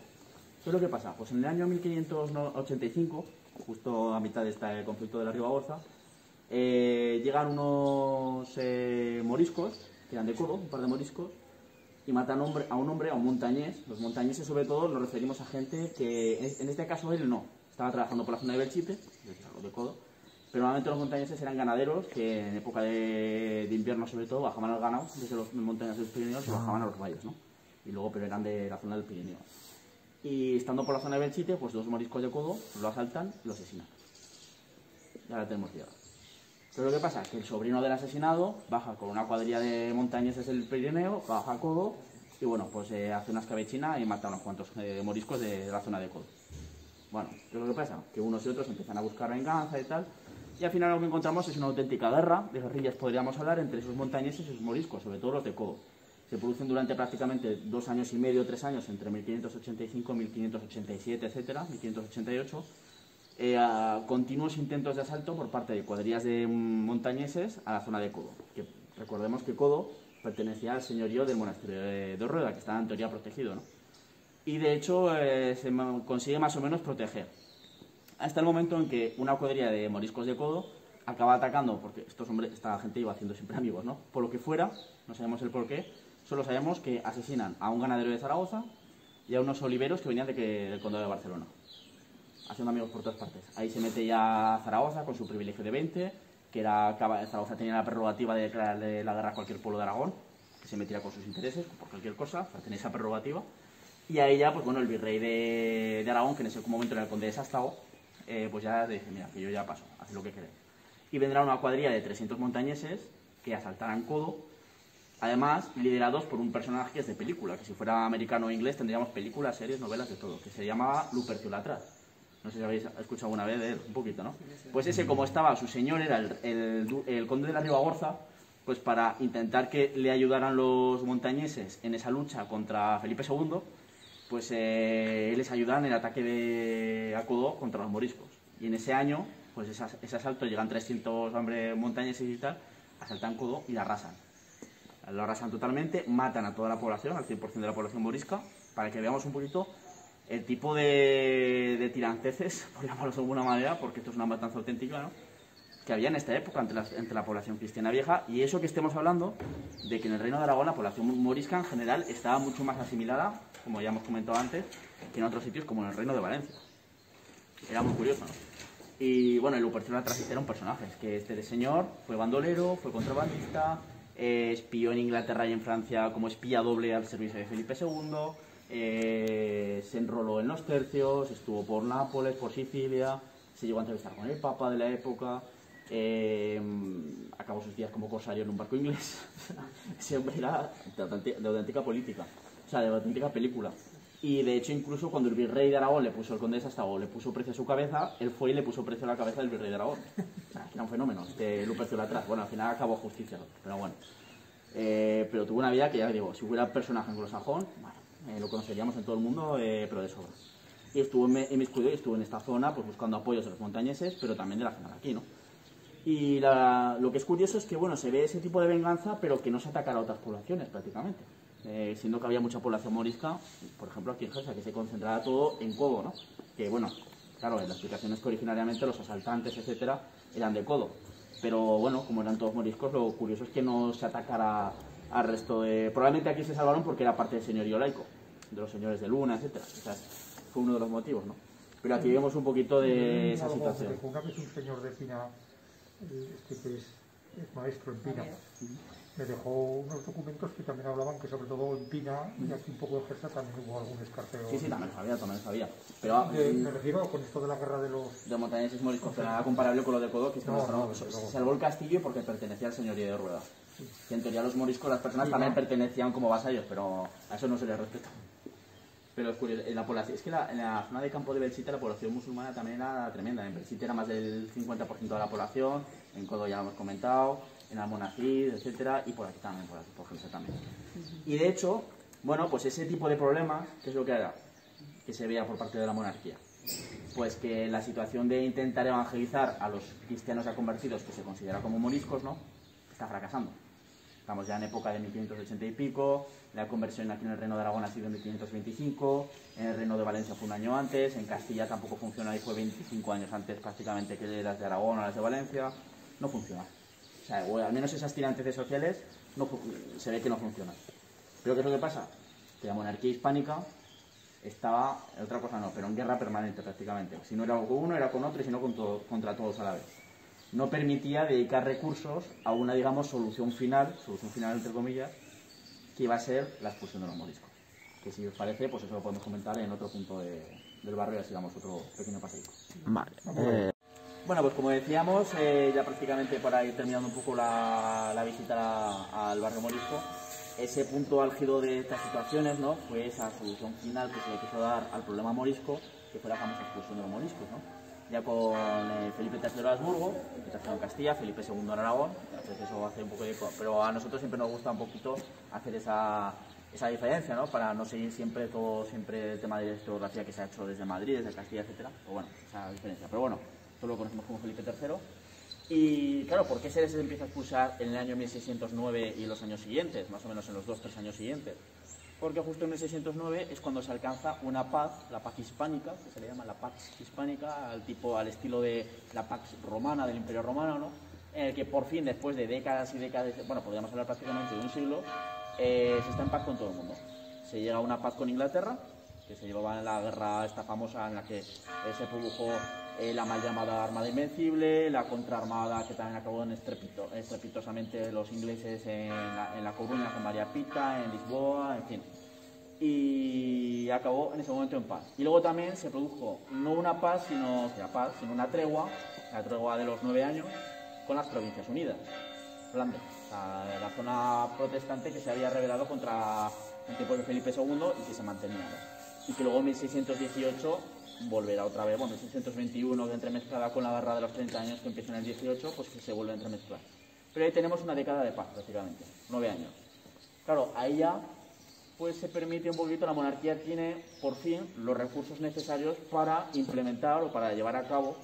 ¿Qué es lo que pasa? Pues en el año 1585, justo a mitad de este conflicto de la Ribagorza, llegan unos moriscos, que eran de Cobo, un par de moriscos, y matan a un hombre, a un montañés. Los montañeses sobre todo nos referimos a gente que, en este caso él no, estaba trabajando por la zona de Belchite, de Codo, pero normalmente los montañeses eran ganaderos que en época de invierno sobre todo bajaban al ganado desde los montañas de los Pirineos y bajaban a los valles, ¿no? Y luego, pero eran de la zona del Pirineo. Y estando por la zona de Belchite, pues dos moriscos de Codo lo asaltan y lo asesinan. Ya la tenemos llegada. Pero ¿qué pasa? Que el sobrino del asesinado baja con una cuadrilla de montañeses del Pirineo, baja a Codo y bueno, pues hace una escabechina y mata a unos cuantos moriscos de la zona de Codo. Bueno, ¿qué es lo que pasa? Que unos y otros empiezan a buscar venganza y tal. Y al final lo que encontramos es una auténtica guerra de guerrillas, podríamos hablar, entre esos montañeses y sus moriscos, sobre todo los de Codo. Se producen durante prácticamente 2 años y medio, 3 años, entre 1585, 1587, etcétera, 1588, continuos intentos de asalto por parte de cuadrillas de montañeses a la zona de Codo. Que recordemos que Codo pertenecía al señorío del monasterio de Rueda, que estaba en teoría protegido, ¿no? Y de hecho se consigue más o menos proteger. Hasta el momento en que una cuadrilla de moriscos de Codo acaba atacando, porque esta gente iba haciendo siempre amigos, ¿no? Por lo que fuera, no sabemos el porqué, solo sabemos que asesinan a un ganadero de Zaragoza y a unos oliveros que venían del condado de Barcelona, haciendo amigos por todas partes. Ahí se mete ya Zaragoza con su privilegio de 20, que Zaragoza tenía la prerrogativa de declararle la guerra a cualquier pueblo de Aragón, que se metiera con sus intereses, por cualquier cosa, para tener esa prerrogativa. Y ahí ya, pues bueno, el virrey de Aragón, que en ese momento era el conde de Sástago, pues ya dice, mira, que yo ya paso, haz lo que queréis. Y vendrá una cuadrilla de 300 montañeses que asaltarán Codo, además liderados por un personaje que es de película, que si fuera americano o inglés tendríamos películas, series, novelas, de todo, que se llamaba Lupercio Latraz. No sé si habéis escuchado alguna vez de él, un poquito, ¿no? Pues ese, como estaba, su señor era el conde de la Ribagorza, pues para intentar que le ayudaran los montañeses en esa lucha contra Felipe II, pues les ayudan en el ataque de Codo contra los moriscos. Y en ese año, pues ese asalto, llegan 300 hombres montañeses y tal, asaltan Codo y la arrasan. lo arrasan totalmente, matan a toda la población, al 100% de la población morisca, para que veamos un poquito el tipo de tiranteces, por llamarlo de alguna manera, porque esto es una matanza auténtica, ¿no?, que había en esta época entre la población cristiana vieja, y eso que estemos hablando de que en el Reino de Aragón la población morisca en general estaba mucho más asimilada, como ya hemos comentado antes, que en otros sitios como en el Reino de Valencia. Era muy curioso, ¿no? Y bueno, el Lupercio la Trasista era un personaje, es que este señor fue bandolero, fue contrabandista, espió en Inglaterra y en Francia como espía doble al servicio de Felipe II, se enroló en los tercios, estuvo por Nápoles, por Sicilia, se llegó a entrevistar con el Papa de la época, acabó sus días como corsario en un barco inglés. Ese hombre era de auténtica política, o sea, de auténtica película. Y de hecho, incluso cuando el virrey de Aragón le puso, el conde de Sástago le puso precio a su cabeza, él fue y le puso precio a la cabeza del virrey de Aragón. O sea, que era un fenómeno, este Lupercio Latraz. Bueno, al final acabó justicia, pero bueno. Pero tuvo una vida que, ya digo, si hubiera personaje anglosajón, bueno, lo conoceríamos en todo el mundo, pero de sobra. Y estuvo inmiscuido y estuvo en esta zona pues buscando apoyos de los montañeses, pero también de la zona de aquí, ¿no? Y lo que es curioso es que, bueno, se ve ese tipo de venganza, pero que no se atacara a otras poblaciones prácticamente. Siendo que había mucha población morisca, por ejemplo aquí en Gesa, que se concentraba todo en Codo, ¿no? Que bueno, claro, la explicación es que originariamente los asaltantes, etcétera, eran de Codo. Pero bueno, como eran todos moriscos, lo curioso es que no se atacara al resto de... Probablemente aquí se salvaron porque era parte del señorío laico, de los señores de Luna, etcétera. O sea, fue uno de los motivos, ¿no? Pero aquí vemos un poquito de esa situación. Una vez un señor de Pina, que es maestro en Pina, me dejó unos documentos que también hablaban que sobre todo en Pina y aquí un poco en Gersa también hubo algún escarceo. Sí, también sabía. Pero me refiero con esto de la guerra de los montañeses moriscos, pero nada comparable con lo de Codo, que es que se salvó el castillo porque pertenecía al señorío de Rueda. Sí. Que en teoría los moriscos, las personas también pertenecían como vasallos, pero a eso no se les respeta. Pero es curioso, en la población, es que en la zona de Campo de Belsita la población musulmana también era tremenda. En Belsita era más del 50% de la población, en Codo ya lo hemos comentado, en Almonacid, etcétera, y por aquí también, por Gersa también. Y de hecho, bueno, pues ese tipo de problemas, ¿qué es lo que era? Que se veía por parte de la monarquía. Pues que la situación de intentar evangelizar a los cristianos ya convertidos, que se considera como moriscos, ¿no?, está fracasando. Estamos ya en época de 1580 y pico, la conversión aquí en el Reino de Aragón ha sido en 1525, en el Reino de Valencia fue un año antes, en Castilla tampoco funciona y fue 25 años antes prácticamente que las de Aragón o las de Valencia. No funciona. O sea, al menos esas tiranteces sociales se ve que no funcionan. ¿Pero qué es lo que pasa? Que la monarquía hispánica estaba, otra cosa no, pero en guerra permanente prácticamente. Si no era con uno, era con otro, y si no contra todos a la vez. No permitía dedicar recursos a una, digamos, solución final entre comillas, que iba a ser la expulsión de los moriscos. Que si os parece, pues eso lo podemos comentar en otro punto del barrio y así damos otro pequeño paseico. Vale. Bueno, pues como decíamos, ya prácticamente para ir terminando un poco la visita al barrio morisco, ese punto álgido de estas situaciones, ¿no?, fue esa solución final que se le quiso dar al problema morisco, que fue la famosa expulsión de los moriscos, ¿no? Ya con Felipe III de Habsburgo, Felipe III en Castilla, Felipe II en Aragón, entonces eso hace un poco de... Pero a nosotros siempre nos gusta un poquito hacer esa diferencia, ¿no?, para no seguir siempre el tema de la historiografía que se ha hecho desde Madrid, desde Castilla, etcétera. Pues bueno, esa diferencia. Pero bueno, esto lo conocemos como Felipe III. Y claro, ¿por qué se les empieza a expulsar en el año 1609 y los años siguientes, más o menos en los 2-3 años siguientes? Porque justo en 1609 es cuando se alcanza una paz, la paz hispánica, que se le llama la paz hispánica, al estilo de la paz romana, del Imperio Romano, ¿no?, en el que por fin, después de décadas y décadas, bueno, podríamos hablar prácticamente de un siglo, se está en paz con todo el mundo. Se llega a una paz con Inglaterra, que se llevaba en la guerra esta famosa en la que se produjo la mal llamada Armada Invencible, la contraarmada que también acabó estrepitosamente los ingleses en La Coruña con María Pita, en Lisboa, en fin. Y acabó en ese momento en paz. Y luego también se produjo no una paz, sino una tregua, la tregua de los 9 años, con las Provincias Unidas, Flandes, la zona protestante que se había rebelado contra el tiempo de Felipe II y que se mantenía, ¿no? Y que luego en 1618 volverá otra vez, bueno, 1621 que entremezclada con la guerra de los 30 años que empieza en el 18, pues que se vuelve a entremezclar. Pero ahí tenemos una década de paz prácticamente, 9 años. Claro, ahí ya pues se permite un poquito, la monarquía tiene por fin los recursos necesarios para implementar o para llevar a cabo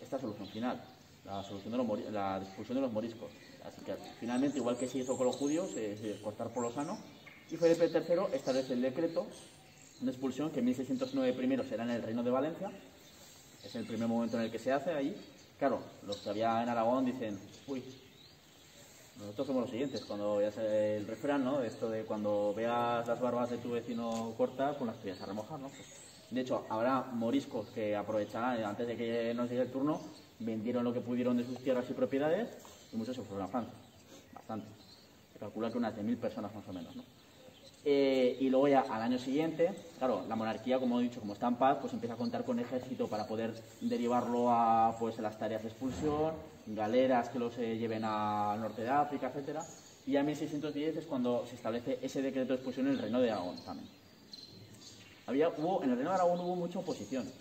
esta solución final. la solución de la expulsión de los moriscos. Así que finalmente, igual que se hizo con los judíos, cortar por lo sano, y Felipe III establece el decreto de expulsión que en 1609 primero será en el Reino de Valencia. Es el primer momento en el que se hace ahí. Claro, los que había en Aragón dicen, uy, nosotros somos los siguientes, cuando veas el refrán, ¿no? Esto de cuando veas las barbas de tu vecino cortas, pues las tuyas a remojar, ¿no? Pues, de hecho, habrá moriscos que aprovecharán, antes de que nos llegue el turno, vendieron lo que pudieron de sus tierras y propiedades, y muchos se fueron a Francia, bastante. Se calcula que unas 10.000 personas más o menos, ¿no? Y luego ya al año siguiente, claro, la monarquía, como he dicho, como está en paz, pues empieza a contar con ejército para poder derivarlo a pues, las tareas de expulsión, galeras que los lleven al norte de África, etcétera. Y ya en 1610 es cuando se establece ese decreto de expulsión en el Reino de Aragón también. En el Reino de Aragón hubo mucha oposición.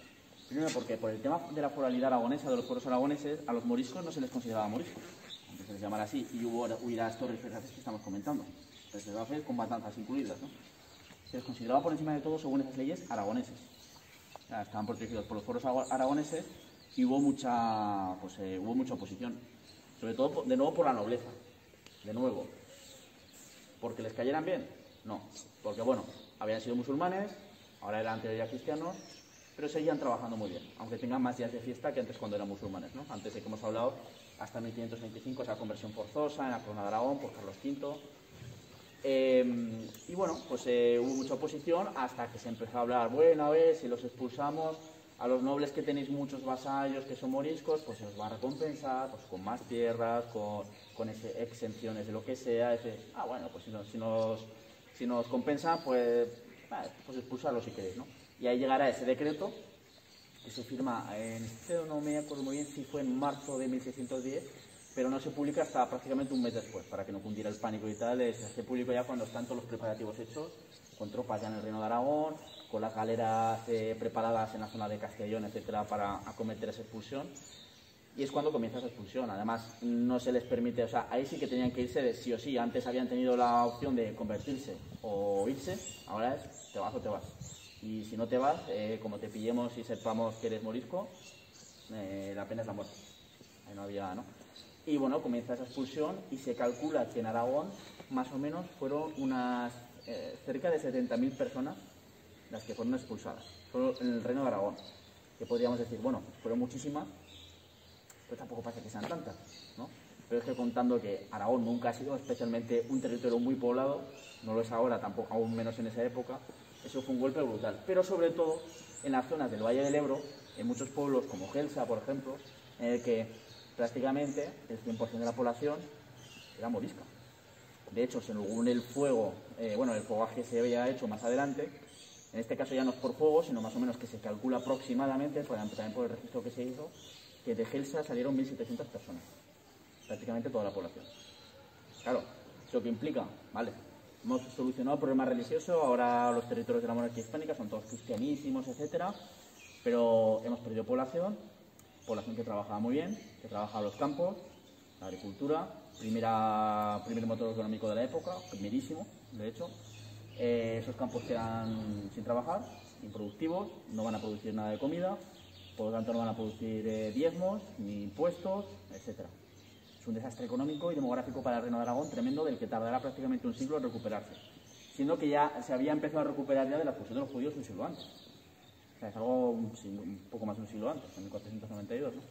Primero porque por el tema de la foralidad aragonesa, de los pueblos aragoneses, a los moriscos no se les consideraba moriscos, aunque se les llamara así, y hubo huidas torrificadas que estamos comentando. Reservajes con matanzas incluidas, ¿no? Se les consideraba por encima de todo, según esas leyes, aragoneses. O sea, estaban protegidos por los pueblos aragoneses y hubo mucha oposición. Sobre todo, de nuevo, por la nobleza. De nuevo. ¿Porque les cayeran bien? No. Porque, bueno, habían sido musulmanes, ahora eran en teoría cristianos, pero seguían trabajando muy bien, aunque tengan más días de fiesta que antes cuando eran musulmanes, ¿no? Antes de que hemos hablado, hasta 1525, esa conversión forzosa en la corona de Aragón por Carlos V. Y bueno, pues hubo mucha oposición hasta que se empezó a hablar, bueno, a ver, si los expulsamos a los nobles que tenéis muchos vasallos que son moriscos, pues se os va a recompensar pues, con más tierras, con exenciones de lo que sea. Bueno, pues si nos compensan, pues expulsarlos si queréis, ¿no? Y ahí llegará ese decreto que se firma, no me acuerdo muy bien si fue en marzo de 1610, pero no se publica hasta prácticamente un mes después, para que no cundiera el pánico y tal. Se publica ya cuando están todos los preparativos hechos, con tropas ya en el Reino de Aragón, con las galeras preparadas en la zona de Castellón, etcétera, para acometer esa expulsión. Y es cuando comienza esa expulsión. Además, no se les permite, o sea, ahí sí que tenían que irse de sí o sí. Antes habían tenido la opción de convertirse o irse, ahora es te vas o te vas. Y si no te vas, como te pillemos y sepamos que eres morisco, la pena es la muerte. Ahí no había, ¿no? Y bueno, comienza esa expulsión y se calcula que en Aragón más o menos fueron unas cerca de 70.000 personas las que fueron expulsadas, solo en el Reino de Aragón, que podríamos decir, bueno, fueron muchísimas, pero tampoco parece que sean tantas, ¿no? Pero es que contando que Aragón nunca ha sido especialmente un territorio muy poblado, no lo es ahora, tampoco, aún menos en esa época, eso fue un golpe brutal. Pero sobre todo en las zonas del Valle del Ebro, en muchos pueblos como Gelsa, por ejemplo, en el que prácticamente el 100% de la población era morisca. De hecho, según el fuego, el fogaje se había hecho más adelante, en este caso ya no es por fuego, sino más o menos que se calcula aproximadamente, también por el registro que se hizo, que de Gelsa salieron 1.700 personas, prácticamente toda la población. Claro, ¿eso qué implica? Vale, hemos solucionado el problema religioso, ahora los territorios de la monarquía hispánica son todos cristianísimos, etcétera, pero hemos perdido población que trabajaba muy bien, que trabajaba los campos, la agricultura, primer motor económico de la época, primerísimo, de hecho. Esos campos quedan sin trabajar, improductivos, no van a producir nada de comida, por lo tanto no van a producir diezmos, ni impuestos, etc. Es un desastre económico y demográfico para el Reino de Aragón tremendo, del que tardará prácticamente un siglo en recuperarse, siendo que ya se había empezado a recuperar ya de la expulsión de los judíos un siglo antes. O sea, es algo un poco más de un siglo antes, en 1492, ¿no?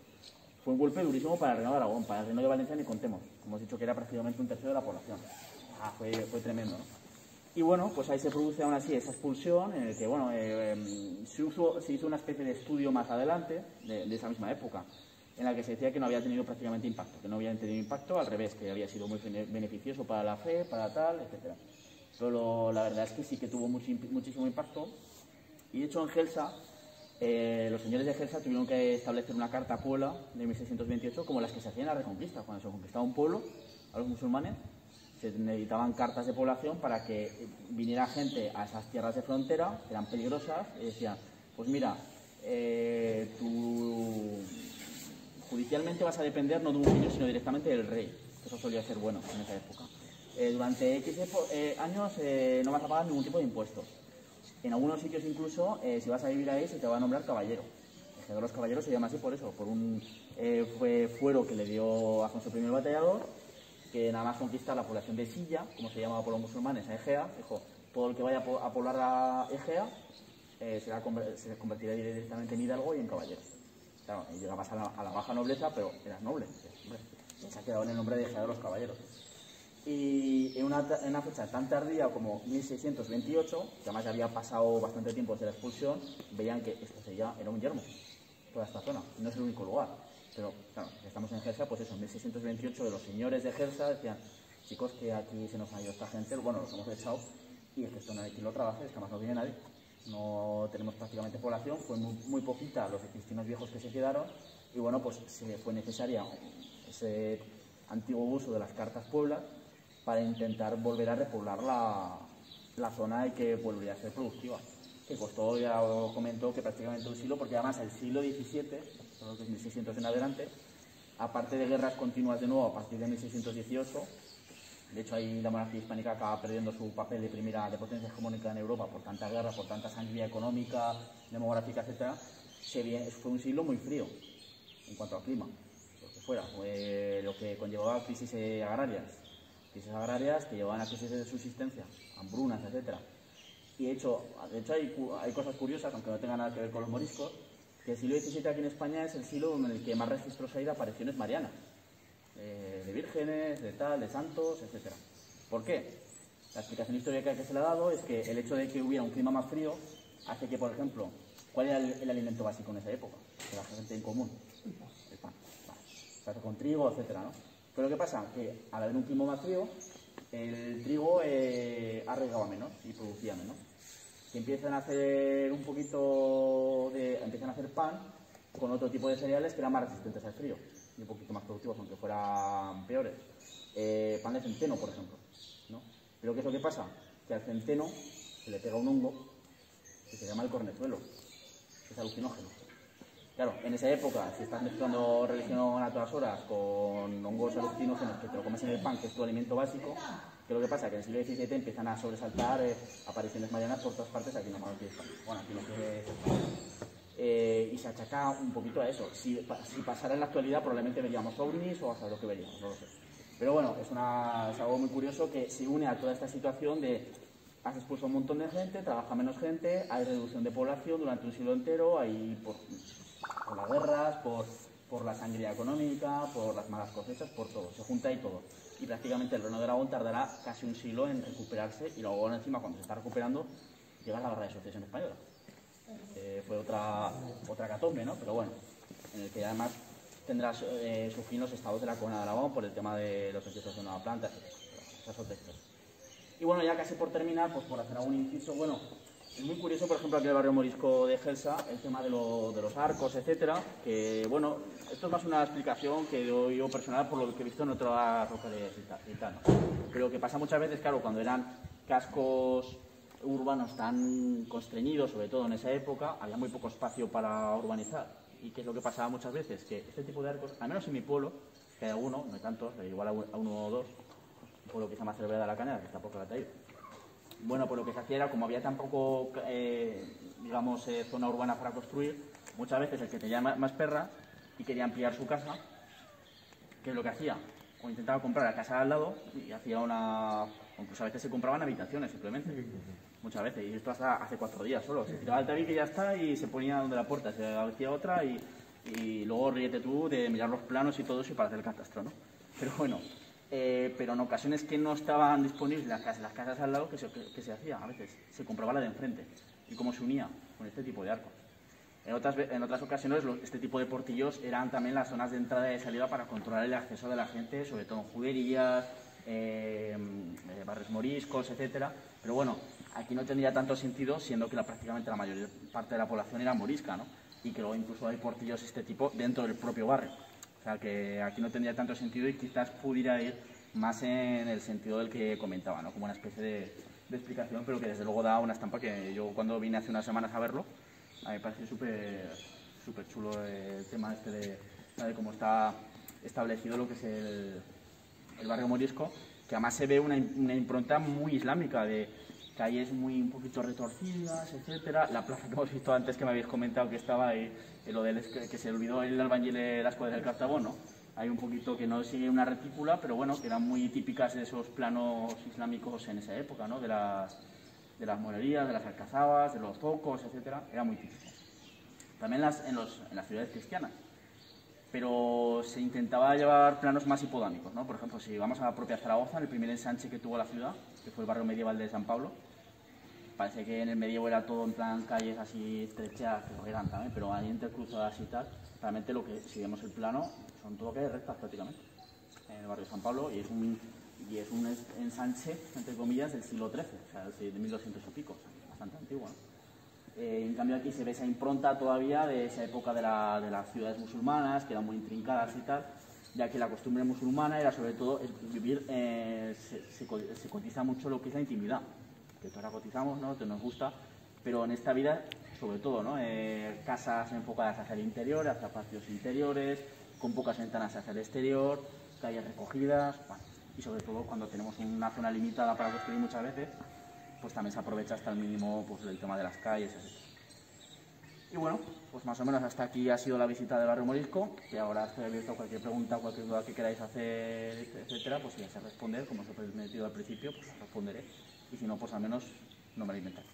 Fue un golpe durísimo para el Reino de Aragón, para el Reino de Valencia ni contemos. Hemos dicho que era prácticamente un tercio de la población. Fue tremendo, ¿no? Y bueno, pues ahí se produce aún así esa expulsión, en el que, bueno, se hizo una especie de estudio más adelante, de esa misma época, en la que se decía que no había tenido prácticamente impacto, que no había tenido impacto, al revés, que había sido muy beneficioso para la fe, para tal, etc. Pero la verdad es que sí que tuvo muchísimo impacto. Y de hecho en Gelsa, los señores de Gelsa tuvieron que establecer una carta a Puebla de 1628 como las que se hacían en la Reconquista. Cuando se conquistaba un pueblo, a los musulmanes, se necesitaban cartas de población para que viniera gente a esas tierras de frontera, que eran peligrosas, y decían, pues mira, tú judicialmente vas a depender no de un señor, sino directamente del rey. Eso solía ser bueno en esa época. Durante X años no vas a pagar ningún tipo de impuestos. En algunos sitios incluso, si vas a vivir ahí, se te va a nombrar caballero. Ejea de los Caballeros se llama así por eso, por un fuero que le dio Alfonso I el Batallador, que nada más conquista la población de Silla, como se llamaba por los musulmanes, a Egea. Dijo, todo el que vaya a poblar a Egea se convertirá directamente en hidalgo y en caballero. Claro, llegabas a la baja nobleza, pero eras noble. Hombre, se ha quedado en el nombre de Egea de los Caballeros. Y en una fecha tan tardía como 1628, que además ya había pasado bastante tiempo desde la expulsión, veían que esto era un yermo, toda esta zona, no es el único lugar. Pero claro, estamos en Gersa, pues eso, en 1628 de los señores de Gersa decían, chicos, que aquí se nos ha ido esta gente, bueno, los hemos echado, y es que esto no hay quien lo trabaje, es que además no viene nadie. No tenemos prácticamente población, fue muy poquita los cristianos viejos que se quedaron, y bueno, pues se fue necesaria ese antiguo uso de las cartas pueblas para intentar volver a repoblar la zona y que volvería a ser productiva. Que costó, ya os comento, que prácticamente un siglo, porque además el siglo XVII, los 1600 en adelante, aparte de guerras continuas de nuevo a partir de 1618, de hecho ahí la monarquía hispánica acaba perdiendo su papel de potencia hegemónica en Europa por tanta guerra, por tanta sangría económica, demográfica, etc. Fue un siglo muy frío en cuanto al clima, lo que fuera, lo que conllevaba crisis agrarias que llevaban a crisis de subsistencia, hambrunas, etc. Y de hecho hay cosas curiosas, aunque no tengan nada que ver con los moriscos, que el siglo XVII aquí en España es el siglo en el que más registros hay de apariciones marianas, de vírgenes, de santos, etc. ¿Por qué? La explicación histórica que se le ha dado es que el hecho de que hubiera un clima más frío hace que, por ejemplo, ¿cuál era el alimento básico en esa época? De la gente en común. El pan. Vale. Se hace con trigo, etc., ¿no? Pero ¿qué pasa? Que al haber un clima más frío, el trigo arraigaba menos y producía menos. Que empiezan a hacer empiezan a hacer pan con otro tipo de cereales que eran más resistentes al frío y un poquito más productivos, aunque fueran peores. Pan de centeno, por ejemplo, ¿no? Pero ¿qué es lo que pasa? Que al centeno se le pega un hongo que se llama el cornezuelo, que es alucinógeno. Claro, en esa época, si estás mezclando religión a todas horas con hongos alucinógenos que te lo comes en el pan, que es tu alimento básico, ¿qué es lo que pasa? Que en el siglo XVII empiezan a sobresaltar apariciones marianas por todas partes aquí en la monarquía hispánica. Bueno, aquí lo que es España. Y se achaca un poquito a eso. Si pasara en la actualidad, probablemente veríamos ovnis o hasta lo que veríamos, no lo sé. Pero bueno, es algo muy curioso que se une a toda esta situación de has expulsado un montón de gente, trabaja menos gente, hay reducción de población durante un siglo entero, hay por las guerras, por la sangría económica, por las malas cosechas, por todo, se junta ahí todo. Y prácticamente el Reino de Aragón tardará casi un siglo en recuperarse y luego encima cuando se está recuperando llega la guerra de sucesión española. Fue otra catombe, ¿no? Pero bueno, en el que además tendrá su fin los estados de la Corona de Aragón por el tema de los hechizos de nueva planta, etc. Esas otras cosas. Y bueno, ya casi por terminar, pues por hacer algún inciso, bueno, es muy curioso, por ejemplo, aquí en el barrio morisco de Gelsa, el tema de los arcos, etcétera, que, bueno, esto es más una explicación que doy yo personal por lo que he visto en otras localidades gitanas. Pero que pasa muchas veces, claro, cuando eran cascos urbanos tan constreñidos, sobre todo en esa época, había muy poco espacio para urbanizar. ¿Y qué es lo que pasaba muchas veces? Que este tipo de arcos, al menos en mi pueblo, que hay alguno, no hay tantos, igual a uno o dos, un pueblo que se llama Cervera de la Cañada, que tampoco la ha traído. Bueno, pues lo que se hacía era, como había tan poco, digamos, zona urbana para construir, muchas veces el que tenía más perras y quería ampliar su casa, ¿qué es lo que hacía? O intentaba comprar la casa al lado y hacía incluso a veces se compraban habitaciones simplemente, muchas veces, y esto hasta hace 4 días solo. Se tiraba el tabique y ya está, y se ponía donde la puerta, se hacía otra y luego ríete tú de mirar los planos y todo eso y para hacer el catastro, ¿no? Pero bueno. Pero en ocasiones que no estaban disponibles las casas al lado, ¿qué se hacía? A veces se compraba la de enfrente. ¿Y cómo se unía? Con este tipo de arcos. En otras ocasiones este tipo de portillos eran también las zonas de entrada y de salida para controlar el acceso de la gente, sobre todo en juderías, barrios moriscos, etcétera. Pero bueno, aquí no tendría tanto sentido, siendo que prácticamente la mayor parte de la población era morisca, ¿no? Y que luego incluso hay portillos de este tipo dentro del propio barrio. O sea, que aquí no tendría tanto sentido y quizás pudiera ir más en el sentido del que comentaba, ¿no? Como una especie de explicación, pero que desde luego da una estampa que yo cuando vine hace unas semanas a verlo, a mí me pareció súper chulo el tema este de cómo está establecido lo que es el barrio morisco, que además se ve una impronta muy islámica de calles un poquito retorcidas, etcétera. La plaza que hemos visto antes, que me habéis comentado que estaba ahí, lo del que se olvidó el albañil de las cuadras del Cartabón, ¿no? Hay un poquito que no sigue una retícula, pero bueno, que eran muy típicas de esos planos islámicos en esa época, ¿no? De las morerías, de las alcazabas, de los zocos, etcétera. Era muy típico. También en las ciudades cristianas. Pero se intentaba llevar planos más hipodámicos, ¿no? Por ejemplo, si vamos a la propia Zaragoza, el primer ensanche que tuvo la ciudad, que fue el barrio medieval de San Pablo, parece que en el medievo era todo en plan calles así estrechas, que lo eran también, pero ahí entre cruzadas y tal, realmente lo que, si vemos el plano, son todo calles rectas prácticamente, en el barrio de San Pablo, y es un ensanche, entre comillas, del siglo XIII, o sea, de 1200 y pico, o sea, bastante antiguo, ¿no? En cambio aquí se ve esa impronta todavía de esa época de las ciudades musulmanas, que eran muy intrincadas y tal, ya que la costumbre musulmana era sobre todo vivir, se cotiza mucho lo que es la intimidad, que todos la cotizamos, ¿no? Que nos gusta, pero en esta vida sobre todo, ¿no? Casas enfocadas hacia el interior, hacia patios interiores, con pocas ventanas hacia el exterior, calles recogidas, bueno, y sobre todo cuando tenemos una zona limitada para construir muchas veces, pues también se aprovecha hasta el mínimo pues, el tema de las calles, etc. Y bueno, pues más o menos hasta aquí ha sido la visita del barrio Morisco, que ahora estoy abierto a cualquier pregunta, cualquier duda que queráis hacer, etcétera, pues si ya sé responder, como os he prometido al principio, pues responderé, y si no, pues al menos no me lo inventaré.